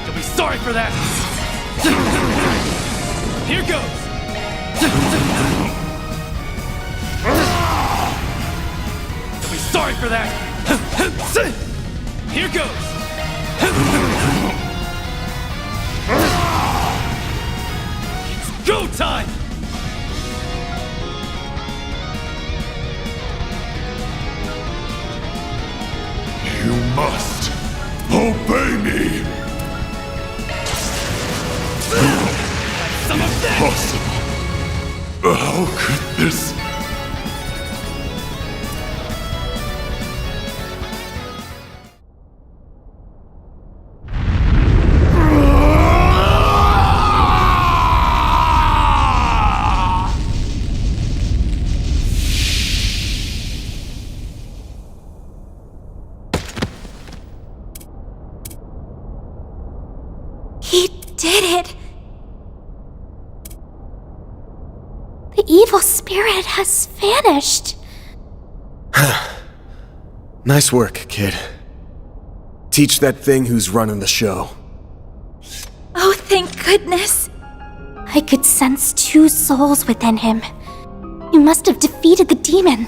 You'll be sorry for that! Here goes! You'll be sorry for that! Here goes! It's go time! You must obey me! Some of that! Impossible! How could this... He did it! The evil spirit has vanished. Nice work, kid. Teach that thing who's running the show. Oh, thank goodness. I could sense 2 souls within him. You must have defeated the demon.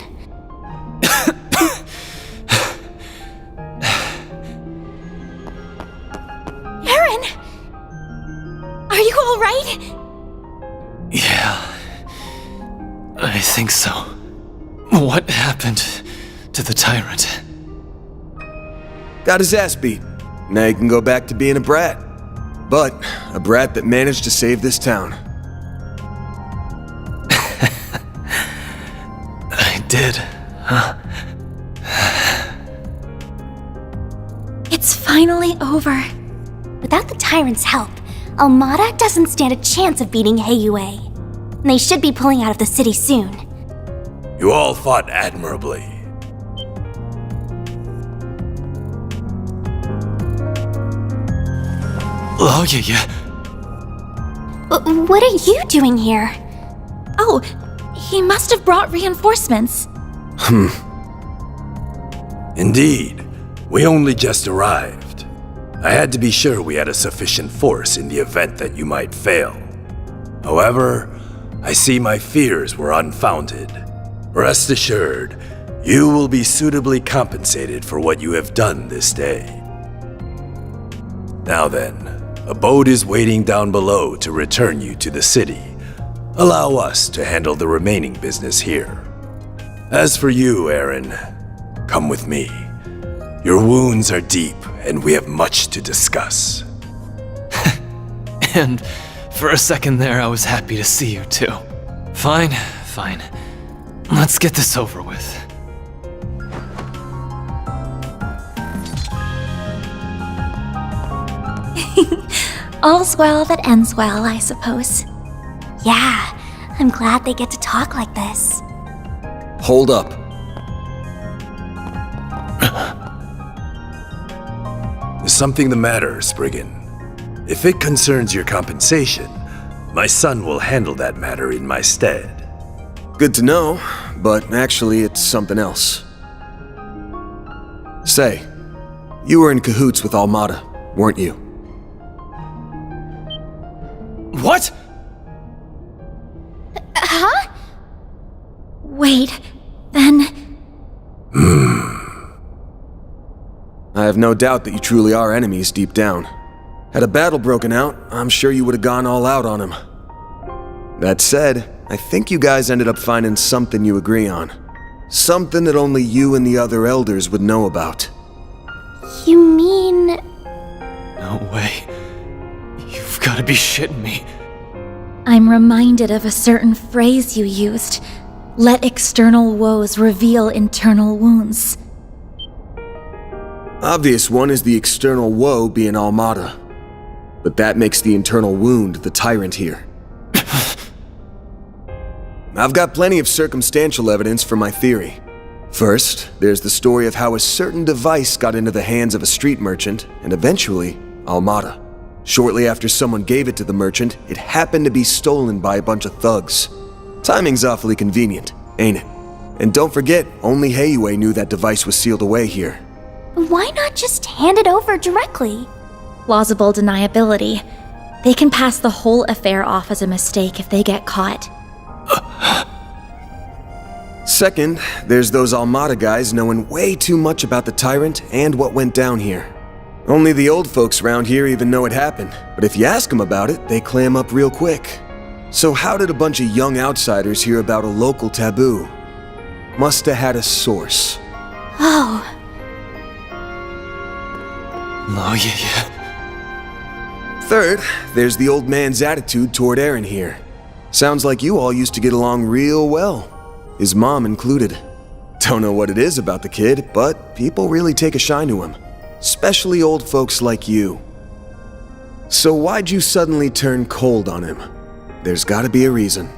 Aaron! Are you all right? Yeah, I think so. What happened to the tyrant? Got his ass beat. Now he can go back to being a brat. But a brat that managed to save this town. I did, huh? It's finally over. Without the tyrant's help, Almada doesn't stand a chance of beating Heiyue. And they should be pulling out of the city soon. You all fought admirably. Oh, yeah. What are you doing here? Oh, he must have brought reinforcements. Indeed, we only just arrived. I had to be sure we had a sufficient force in the event that you might fail. However, I see my fears were unfounded. Rest assured, you will be suitably compensated for what you have done this day. Now then, a boat is waiting down below to return you to the city. Allow us to handle the remaining business here. As for you, Aaron, come with me. Your wounds are deep, and we have much to discuss. And for a second there, I was happy to see you too. Fine. Let's get this over with. All's well that ends well, I suppose. Yeah, I'm glad they get to talk like this. Hold up. Is something the matter, Spriggan? If it concerns your compensation, my son will handle that matter in my stead. Good to know, but actually it's something else. Say, you were in cahoots with Almada, weren't you? What? Huh? Wait, then... I have no doubt that you truly are enemies deep down. Had a battle broken out, I'm sure you would have gone all out on him. That said, I think you guys ended up finding something you agree on. Something that only you and the other elders would know about. You mean... No way. You've got to be shitting me. I'm reminded of a certain phrase you used. Let external woes reveal internal wounds. Obvious one is the external woe being Almada. But that makes the internal wound the tyrant here. I've got plenty of circumstantial evidence for my theory. First, there's the story of how a certain device got into the hands of a street merchant, and eventually, Almada. Shortly after someone gave it to the merchant, it happened to be stolen by a bunch of thugs. Timing's awfully convenient, ain't it? And don't forget, only Heiyue knew that device was sealed away here. Why not just hand it over directly? Plausible deniability. They can pass the whole affair off as a mistake if they get caught. Second, there's those Almada guys knowing way too much about the Tyrant and what went down here. Only the old folks around here even know it happened, but if you ask them about it, they clam up real quick. So how did a bunch of young outsiders hear about a local taboo? Must have had a source. Oh. Oh, yeah. Third, there's the old man's attitude toward Aaron here. Sounds like you all used to get along real well. His mom included. Don't know what it is about the kid, but people really take a shine to him. Especially old folks like you. So why'd you suddenly turn cold on him? There's gotta be a reason.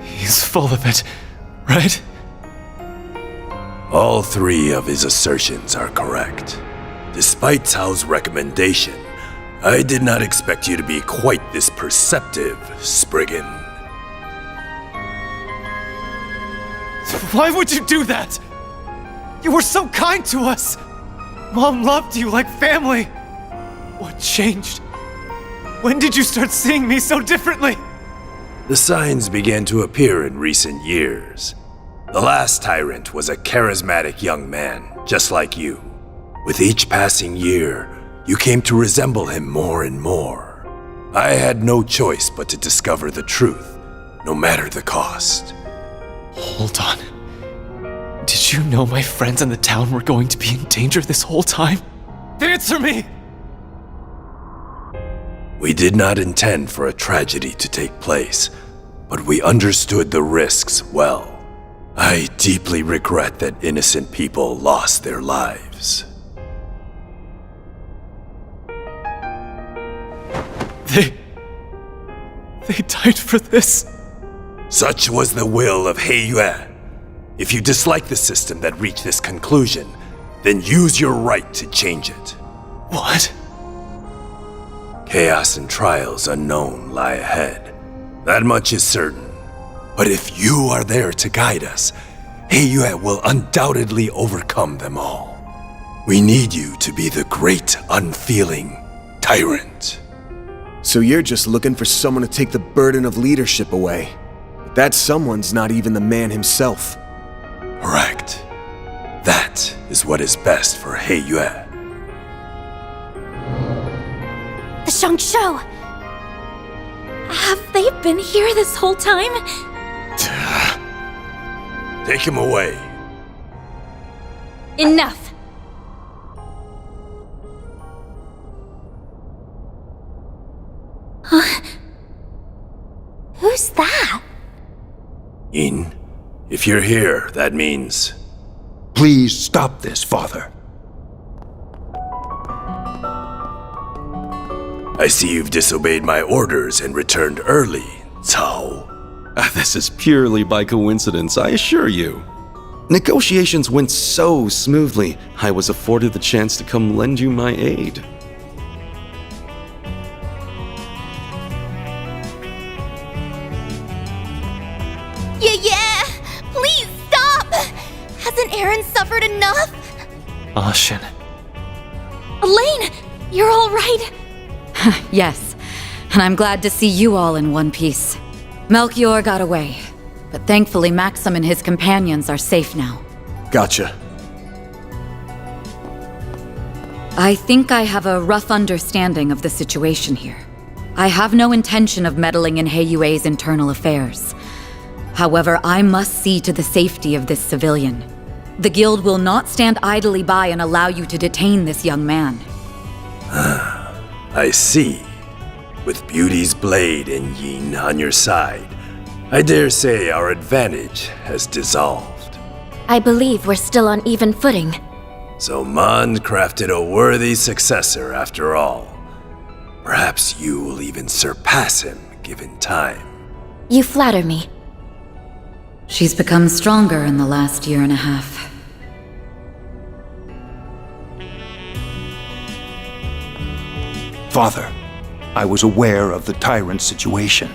He's full of it, right? All three of his assertions are correct. Despite Cao's recommendation, I did not expect you to be quite this perceptive, Spriggan. Why would you do that? You were so kind to us! Mom loved you like family! What changed? When did you start seeing me so differently? The signs began to appear in recent years. The last tyrant was a charismatic young man, just like you. With each passing year, you came to resemble him more and more. I had no choice but to discover the truth, no matter the cost. Hold on. Did you know my friends in the town were going to be in danger this whole time? Answer me! We did not intend for a tragedy to take place, but we understood the risks well. I deeply regret that innocent people lost their lives. They died for this? Such was the will of Heiyue. If you dislike the system that reached this conclusion, then use your right to change it. What? Chaos and trials unknown lie ahead. That much is certain. But if you are there to guide us, Heiyue will undoubtedly overcome them all. We need you to be the great, unfeeling tyrant. So you're just looking for someone to take the burden of leadership away. But that someone's not even the man himself. Correct. That is what is best for Heiyue. The Shangshou! Have they been here this whole time? Take him away. Enough! Who's that? Yin, if you're here, that means... Please stop this, Father. I see you've disobeyed my orders and returned early, Cao. This is purely by coincidence, I assure you. Negotiations went so smoothly, I was afforded the chance to come lend you my aid. Yeah! Please stop! Hasn't Aaron suffered enough? Ashin. Elaine, you're all right? Yes, and I'm glad to see you all in one piece. Melchior got away, but thankfully Maxim and his companions are safe now. Gotcha. I think I have a rough understanding of the situation here. I have no intention of meddling in Heiyue's internal affairs. However, I must see to the safety of this civilian. The guild will not stand idly by and allow you to detain this young man. I see. With Beauty's blade and Yin on your side, I dare say our advantage has dissolved. I believe we're still on even footing. So Mond crafted a worthy successor after all. Perhaps you will even surpass him, given time. You flatter me. She's become stronger in the last year and a half. Father, I was aware of the tyrant situation,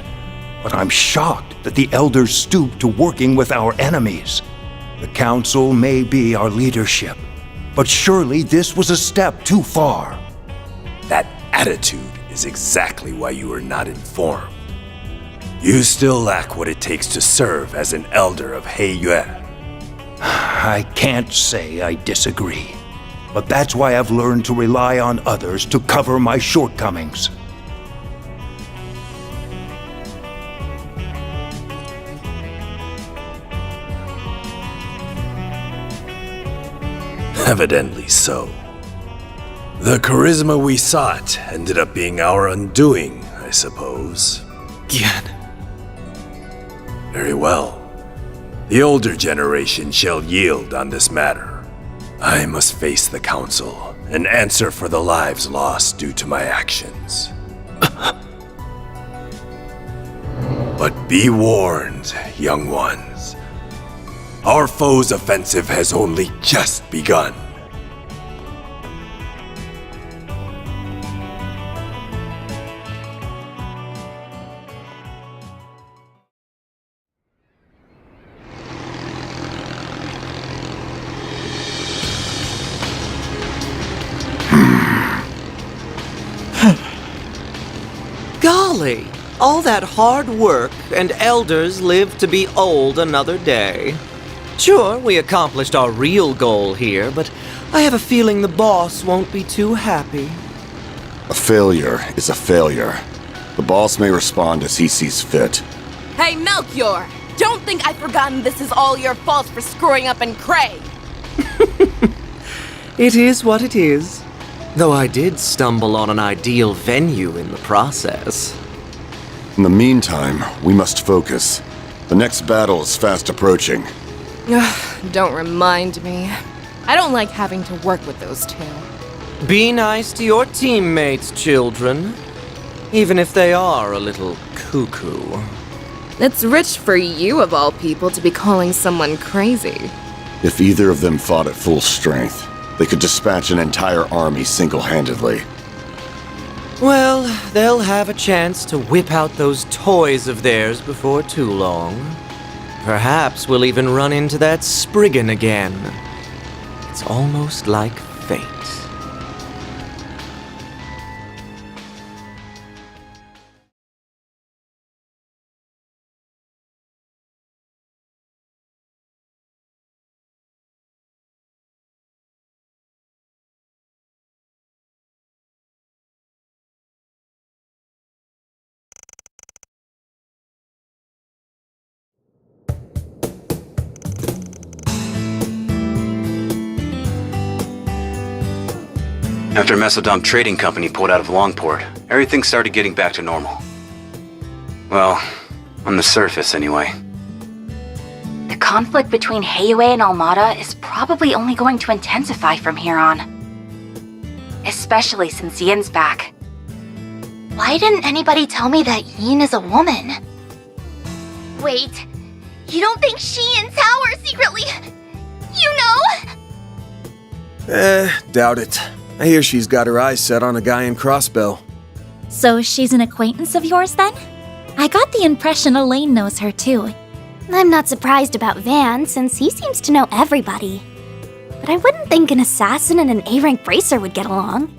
but I'm shocked that the elders stoop to working with our enemies. The council may be our leadership, but surely this was a step too far. That attitude is exactly why you are not informed. You still lack what it takes to serve as an elder of Heiyue. I can't say I disagree, but that's why I've learned to rely on others to cover my shortcomings. Evidently so. The charisma we sought ended up being our undoing, I suppose. Again. Very well. The older generation shall yield on this matter. I must face the council and answer for the lives lost due to my actions. But be warned, young ones. Our foe's offensive has only just begun. Golly, all that hard work and elders live to be old another day. Sure, we accomplished our real goal here, but I have a feeling the boss won't be too happy. A failure is a failure. The boss may respond as he sees fit. Hey, Melchior! Don't think I've forgotten this is all your fault for screwing up in Cray! It is what it is. Though I did stumble on an ideal venue in the process. In the meantime, we must focus. The next battle is fast approaching. Don't remind me. I don't like having to work with those two. Be nice to your teammates, children. Even if they are a little cuckoo. It's rich for you, of all people, to be calling someone crazy. If either of them fought at full strength, they could dispatch an entire army single-handedly. Well, they'll have a chance to whip out those toys of theirs before too long. Perhaps we'll even run into that Spriggan again. It's almost like fate. After Mesodom Trading Company pulled out of Longport, everything started getting back to normal. Well, on the surface anyway. The conflict between Heiyue and Almada is probably only going to intensify from here on. Especially since Yin's back. Why didn't anybody tell me that Yin is a woman? Wait, you don't think she and Tao are secretly... you know? Doubt it. I hear she's got her eyes set on a guy in Crossbell. So she's an acquaintance of yours then? I got the impression Elaine knows her too. I'm not surprised about Van, since he seems to know everybody. But I wouldn't think an assassin and an A-rank bracer would get along.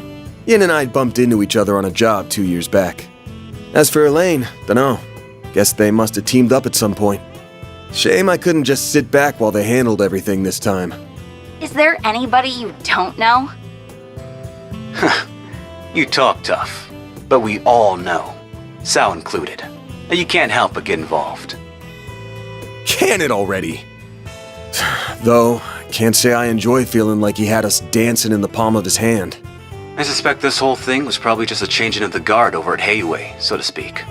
Yin and I bumped into each other on a job 2 years back. As for Elaine, dunno. Guess they must have teamed up at some point. Shame I couldn't just sit back while they handled everything this time. Is there anybody you don't know? You talk tough, but we all know, Sao included, that you can't help but get involved. Can it already? Though, can't say I enjoy feeling like he had us dancing in the palm of his hand. I suspect this whole thing was probably just a changing of the guard over at Heiyue, so to speak.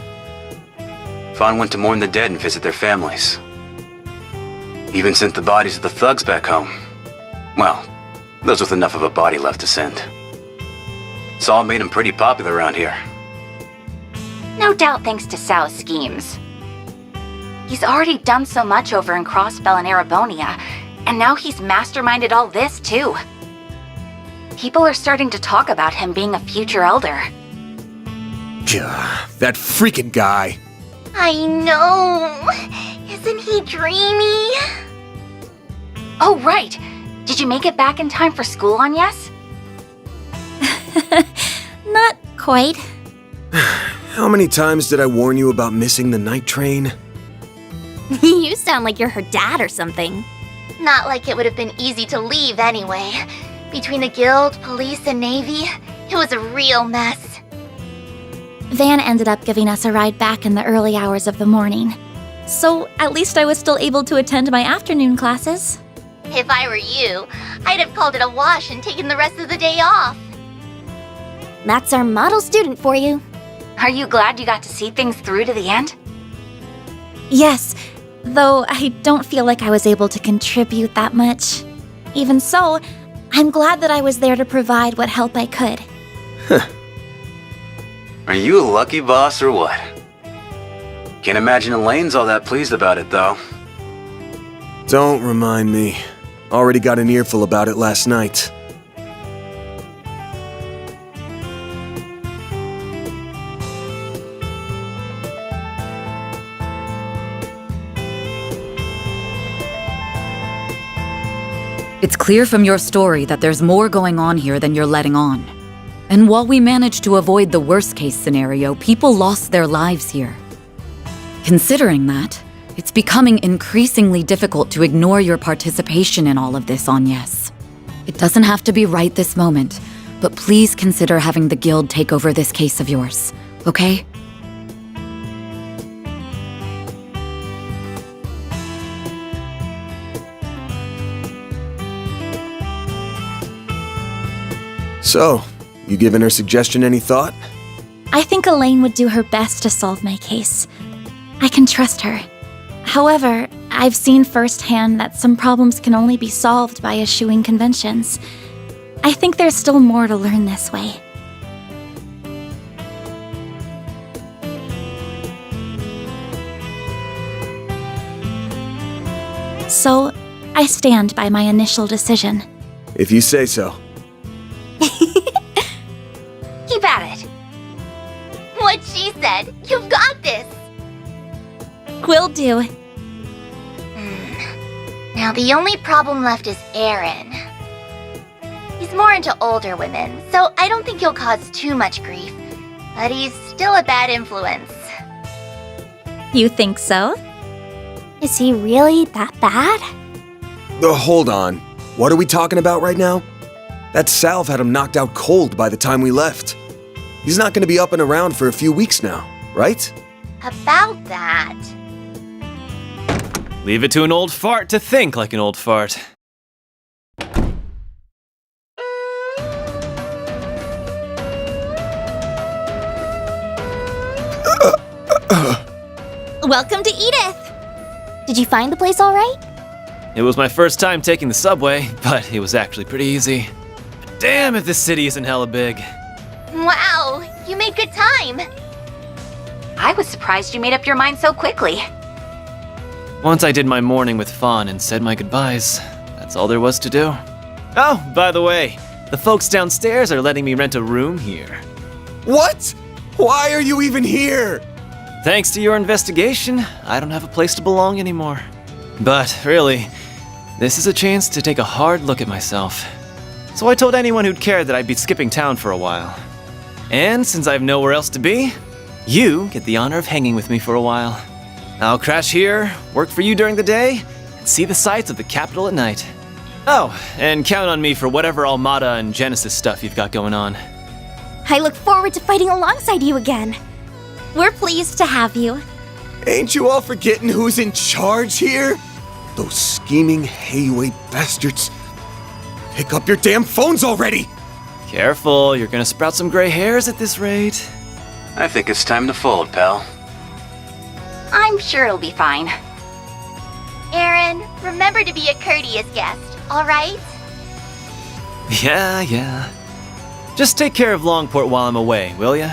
Fawn went to mourn the dead and visit their families. Even sent the bodies of the thugs back home. Well, those with enough of a body left to send. It's all made him pretty popular around here. No doubt thanks to Sao's schemes. He's already done so much over in Crossbell and Erebonia, and now he's masterminded all this too. People are starting to talk about him being a future elder. Gah, that freaking guy. I know. Isn't he dreamy? Oh, right. Did you make it back in time for school on Yes? Not quite. How many times did I warn you about missing the night train? You sound like you're her dad or something. Not like it would have been easy to leave anyway. Between the guild, police, and navy, it was a real mess. Van ended up giving us a ride back in the early hours of the morning. So at least I was still able to attend my afternoon classes. If I were you, I'd have called it a wash and taken the rest of the day off. That's our model student for you. Are you glad you got to see things through to the end? Yes, though I don't feel like I was able to contribute that much. Even so, I'm glad that I was there to provide what help I could. Are you a lucky boss or what? Can't imagine Elaine's all that pleased about it, though. Don't remind me. Already got an earful about it last night. It's clear from your story that there's more going on here than you're letting on. And while we managed to avoid the worst-case scenario, people lost their lives here. Considering that, it's becoming increasingly difficult to ignore your participation in all of this on Yes. It doesn't have to be right this moment, but please consider having the guild take over this case of yours, okay? So, you giving her suggestion any thought? I think Elaine would do her best to solve my case. I can trust her. However, I've seen firsthand that some problems can only be solved by eschewing conventions. I think there's still more to learn this way. So, I stand by my initial decision. If you say so. Keep at it. What she said. You've got this. Will do. Now the only problem left is Aaron. He's more into older women, so I don't think he'll cause too much grief. But he's still a bad influence. You think so? Is he really that bad? Hold on. What are we talking about right now? That salve had him knocked out cold by the time we left. He's not going to be up and around for a few weeks now, right? About that. Leave it to an old fart to think like an old fart. Welcome to Edith! Did you find the place all right? It was my first time taking the subway, but it was actually pretty easy. But damn if this city isn't hella big. Wow, you made good time. I was surprised you made up your mind so quickly. Once I did my morning with Fawn and said my goodbyes, that's all there was to do. Oh, by the way, the folks downstairs are letting me rent a room here. What? Why are you even here? Thanks to your investigation, I don't have a place to belong anymore. But really, this is a chance to take a hard look at myself. So I told anyone who'd cared that I'd be skipping town for a while. And since I have nowhere else to be, you get the honor of hanging with me for a while. I'll crash here, work for you during the day, and see the sights of the capital at night. Oh, and count on me for whatever Armada and Genesis stuff you've got going on. I look forward to fighting alongside you again. We're pleased to have you. Ain't you all forgetting who's in charge here? Those scheming Hayway bastards. Pick up your damn phones already! Careful, you're gonna sprout some gray hairs at this rate. I think it's time to fold, pal. I'm sure it'll be fine. Aaron, remember to be a courteous guest, alright? Yeah. Just take care of Longport while I'm away, will ya?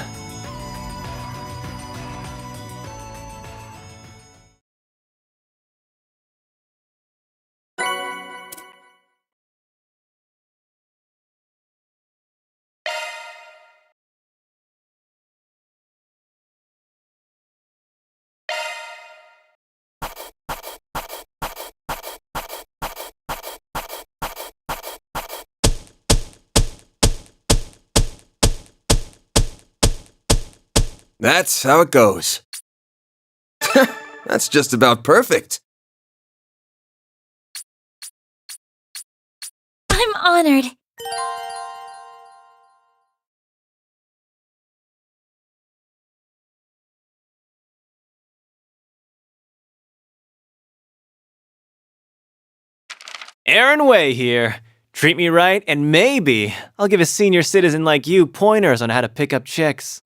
That's how it goes. That's just about perfect. I'm honored. Aaron Way here. Treat me right, and maybe I'll give a senior citizen like you pointers on how to pick up chicks.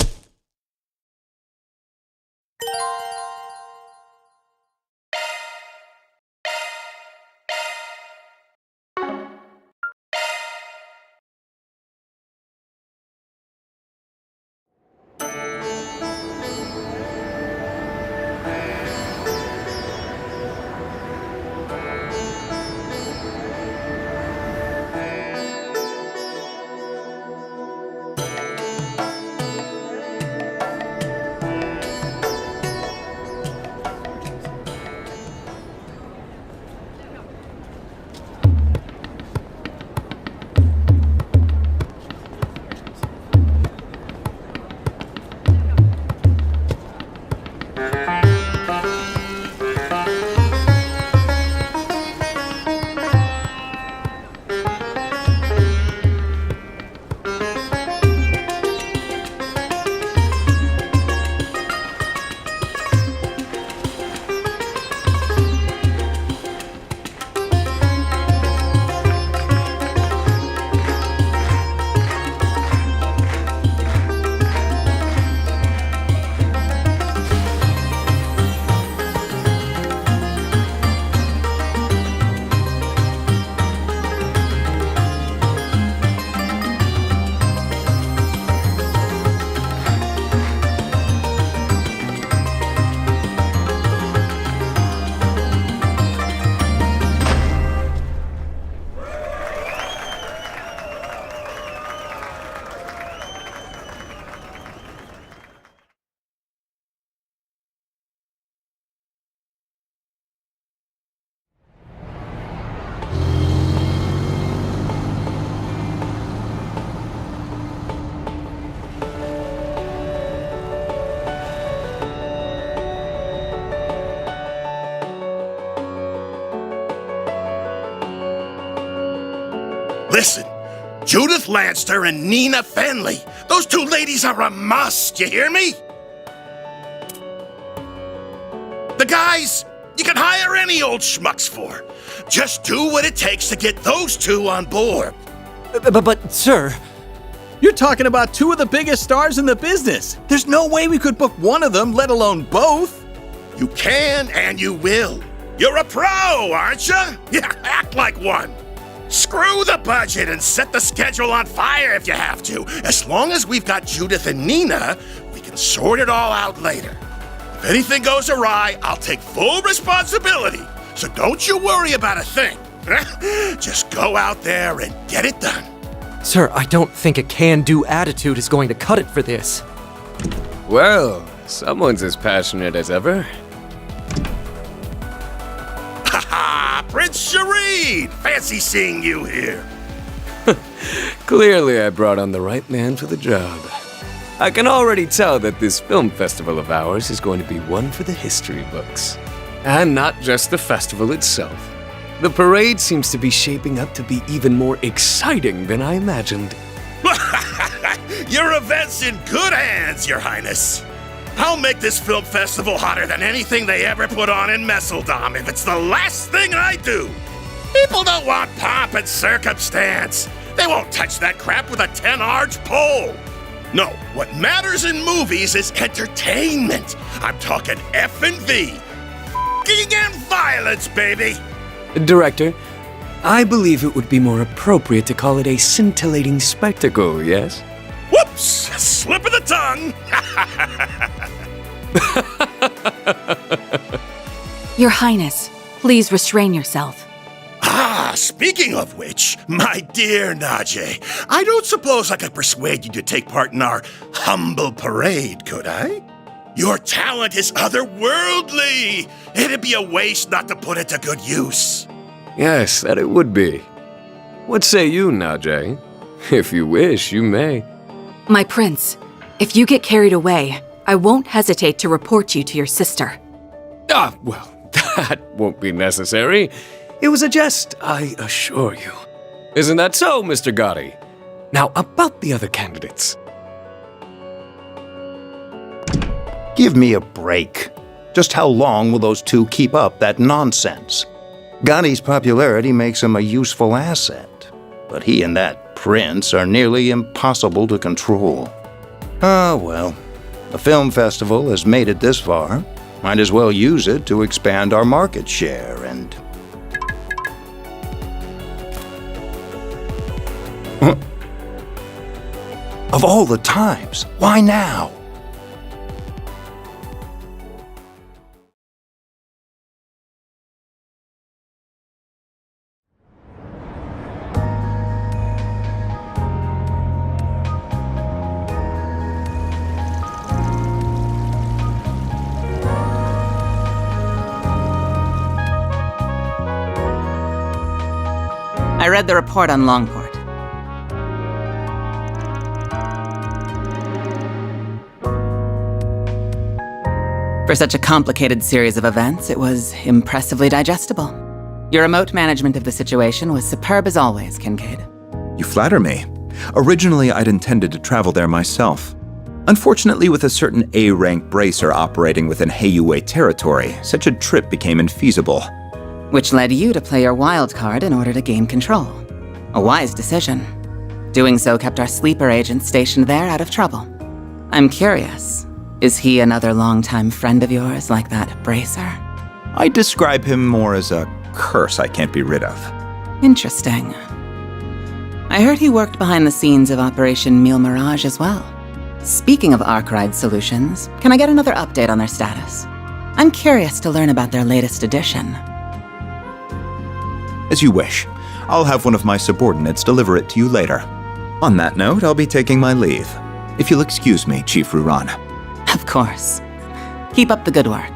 Listen, Judith Lanster and Nina Fenley. Those two ladies are a must, you hear me? The guys, you can hire any old schmucks for. Just do what it takes to get those two on board. But, sir, You're talking about two of the biggest stars in the business. There's no way we could book one of them, let alone both. You can and you will. You're a pro, aren't you? Yeah, act like one. Screw the budget and set the schedule on fire if you have to. As long as we've got Judith and Nina, we can sort it all out later. If anything goes awry, I'll take full responsibility. So don't you worry about a thing. Just go out there and get it done. Sir, I don't think a can-do attitude is going to cut it for this. Well, someone's as passionate as ever. Ha-ha! Prince Shareed! Fancy seeing you here. Clearly I brought on the right man for the job. I can already tell that this film festival of ours is going to be one for the history books. And not just the festival itself. The parade seems to be shaping up to be even more exciting than I imagined. Your event's in good hands, Your Highness. I'll make this film festival hotter than anything they ever put on in Messeldom if it's the last thing I do. People don't want pomp and circumstance. They won't touch that crap with a 10-arch pole. No, what matters in movies is entertainment. I'm talking F&V. F***ing and violence, baby. Director, I believe it would be more appropriate to call it a scintillating spectacle, yes? Whoops! Slip of the tongue! Your Highness, please restrain yourself. Ah, speaking of which, my dear Najee, I don't suppose I could persuade you to take part in our humble parade, could I? Your talent is otherworldly. It'd be a waste not to put it to good use. Yes, that it would be. What say you, Najee? If you wish, you may. My prince, if you get carried away, I won't hesitate to report you to your sister. Ah, well, that won't be necessary. It was a jest, I assure you. Isn't that so, Mr. Gotti? Now, about the other candidates. Give me a break. Just how long will those two keep up that nonsense? Gotti's popularity makes him a useful asset, but he and that prince are nearly impossible to control. Ah, well, the film festival has made it this far. Might as well use it to expand our market share and... Of all the times, why now? I read the report on Longport. For such a complicated series of events, it was impressively digestible. Your remote management of the situation was superb as always, Kincaid. You flatter me. Originally, I'd intended to travel there myself. Unfortunately, with a certain A-rank bracer operating within Heiyue territory, such a trip became infeasible. Which led you to play your wild card in order to gain control. A wise decision. Doing so kept our sleeper agent stationed there out of trouble. I'm curious, is he another longtime friend of yours like that bracer? I describe him more as a curse I can't be rid of. Interesting. I heard he worked behind the scenes of Operation Mille Mirage as well. Speaking of Arkride solutions, can I get another update on their status? I'm curious to learn about their latest edition. As you wish. I'll have one of my subordinates deliver it to you later. On that note, I'll be taking my leave. If you'll excuse me, Chief Ruran. Of course. Keep up the good work.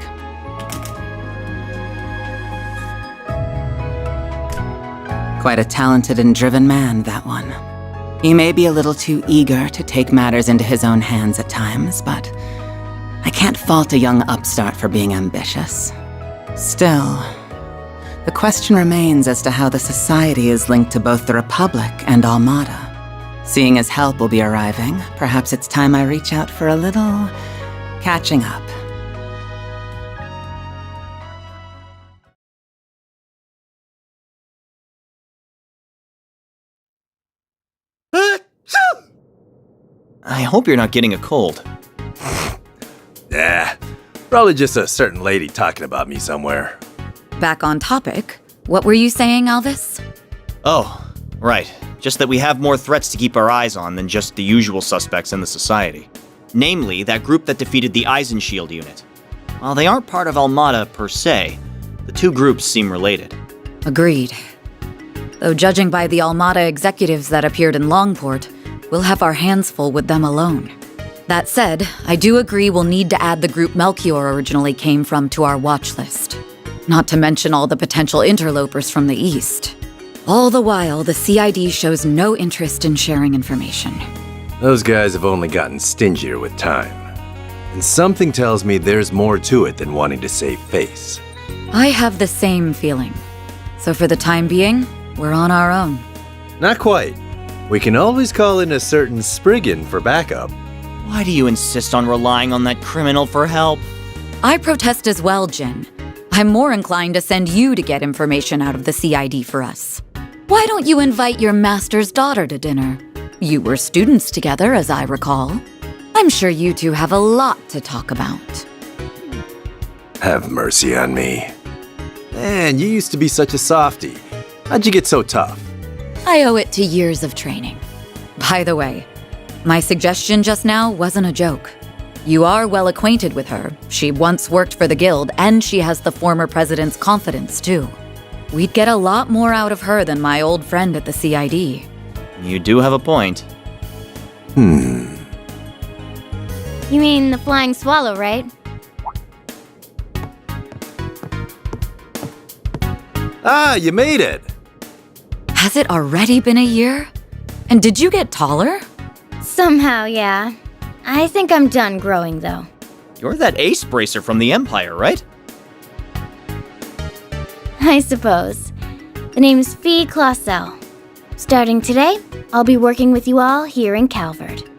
Quite a talented and driven man, that one. He may be a little too eager to take matters into his own hands at times, but I can't fault a young upstart for being ambitious. Still, the question remains as to how the Society is linked to both the Republic and Almada. Seeing as help will be arriving, perhaps it's time I reach out for a little catching up. I hope you're not getting a cold. Yeah, probably just a certain lady talking about me somewhere. Back on topic, what were you saying, Alvis? Oh, right. Just that we have more threats to keep our eyes on than just the usual suspects in the Society. Namely, that group that defeated the Eisenshield unit. While they aren't part of Almada per se, the two groups seem related. Agreed. Though judging by the Almada executives that appeared in Longport, we'll have our hands full with them alone. That said, I do agree we'll need to add the group Melchior originally came from to our watch list. Not to mention all the potential interlopers from the east. All the while, the CID shows no interest in sharing information. Those guys have only gotten stingier with time. And something tells me there's more to it than wanting to save face. I have the same feeling. So for the time being, we're on our own. Not quite. We can always call in a certain Spriggan for backup. Why do you insist on relying on that criminal for help? I protest as well, Jin. I'm more inclined to send you to get information out of the CID for us. Why don't you invite your master's daughter to dinner? You were students together, as I recall. I'm sure you two have a lot to talk about. Have mercy on me. Man, you used to be such a softie. How'd you get so tough? I owe it to years of training. By the way, my suggestion just now wasn't a joke. You are well acquainted with her. She once worked for the guild, and she has the former president's confidence, too. We'd get a lot more out of her than my old friend at the CID. You do have a point. Hmm. You mean the flying swallow, right? Ah, you made it! Has it already been a year? And did you get taller? Somehow, yeah. I think I'm done growing, though. You're that ace bracer from the Empire, right? I suppose. The name's Fee Clausel. Starting today, I'll be working with you all here in Calvard.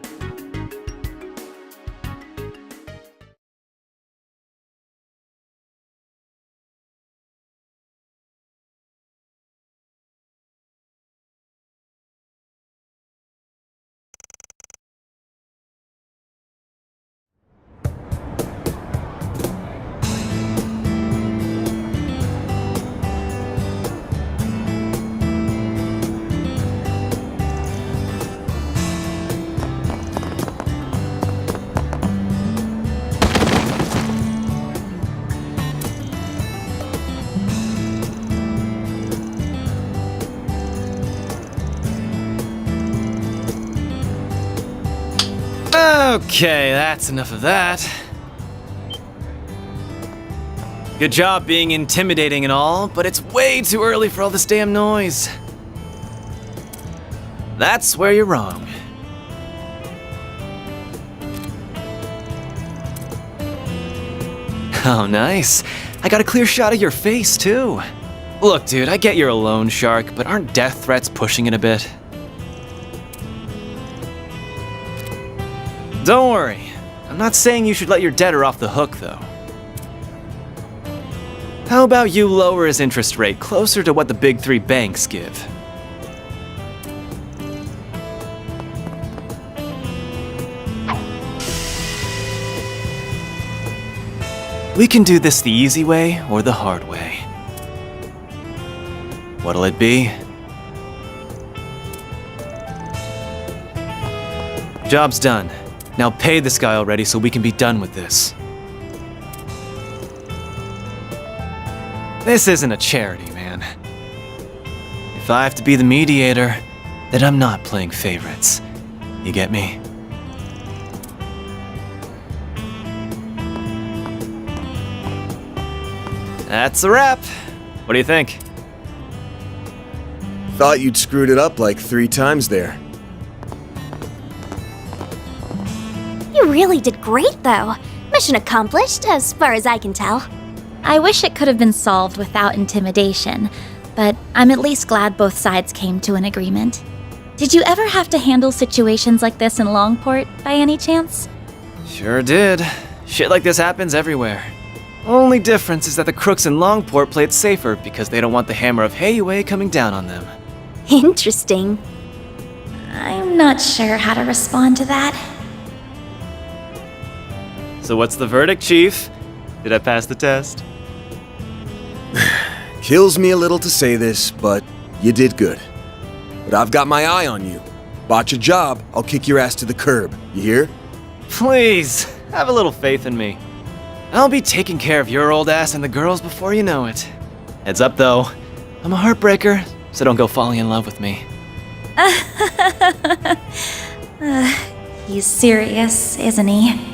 Okay, that's enough of that. Good job being intimidating and all, but it's way too early for all this damn noise. That's where you're wrong. Oh, nice. I got a clear shot of your face, too. Look, dude, I get you're a loan shark, but aren't death threats pushing it a bit? Don't worry. I'm not saying you should let your debtor off the hook, though. How about you lower his interest rate closer to what the big three banks give? We can do this the easy way or the hard way. What'll it be? Job's done. Now pay this guy already so we can be done with this. This isn't a charity, man. If I have to be the mediator, then I'm not playing favorites. You get me? That's a wrap. What do you think? Thought you'd screwed it up like 3 times there. You really did great, though. Mission accomplished, as far as I can tell. I wish it could have been solved without intimidation, but I'm at least glad both sides came to an agreement. Did you ever have to handle situations like this in Longport, by any chance? Sure did. Shit like this happens everywhere. Only difference is that the crooks in Longport play it safer because they don't want the hammer of Heyue coming down on them. Interesting. I'm not sure how to respond to that. So what's the verdict, Chief? Did I pass the test? Kills me a little to say this, but you did good. But I've got my eye on you. Botch a job, I'll kick your ass to the curb. You hear? Please, have a little faith in me. I'll be taking care of your old ass and the girls before you know it. Heads up, though. I'm a heartbreaker, so don't go falling in love with me. He's serious, isn't he?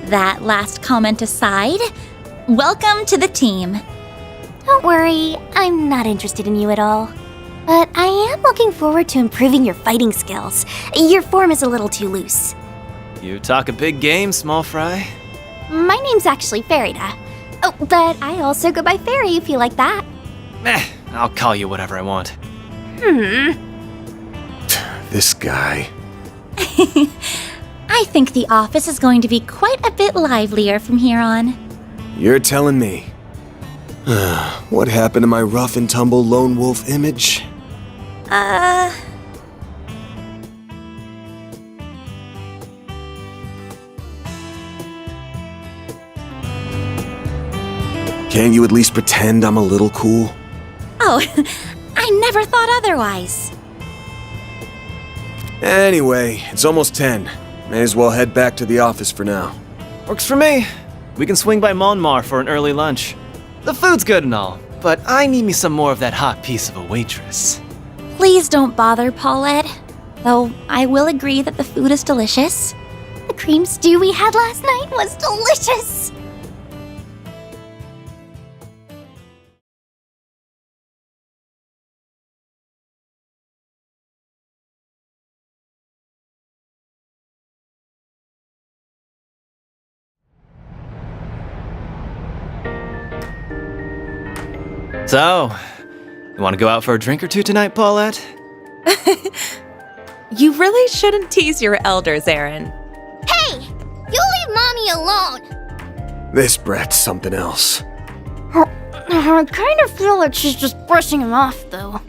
That last comment aside, welcome to the team. Don't worry, I'm not interested in you at all. But I am looking forward to improving your fighting skills. Your form is a little too loose. You talk a big game, small fry. My name's actually Farida. Oh, but I also go by Fairy if you like that. I'll call you whatever I want. This guy. I think the office is going to be quite a bit livelier from here on. You're telling me. What happened to my rough and tumble lone wolf image? Can't you at least pretend I'm a little cool? Oh, I never thought otherwise. Anyway, it's almost 10. May as well head back to the office for now. Works for me. We can swing by Monmar for an early lunch. The food's good and all, but I need me some more of that hot piece of a waitress. Please don't bother, Paulette. Though I will agree that the food is delicious. The cream stew we had last night was delicious. So, you want to go out for a drink or two tonight, Paulette? You really shouldn't tease your elders, Aaron. Hey! You leave Mommy alone! This brat's something else. I kind of feel like she's just brushing him off, though.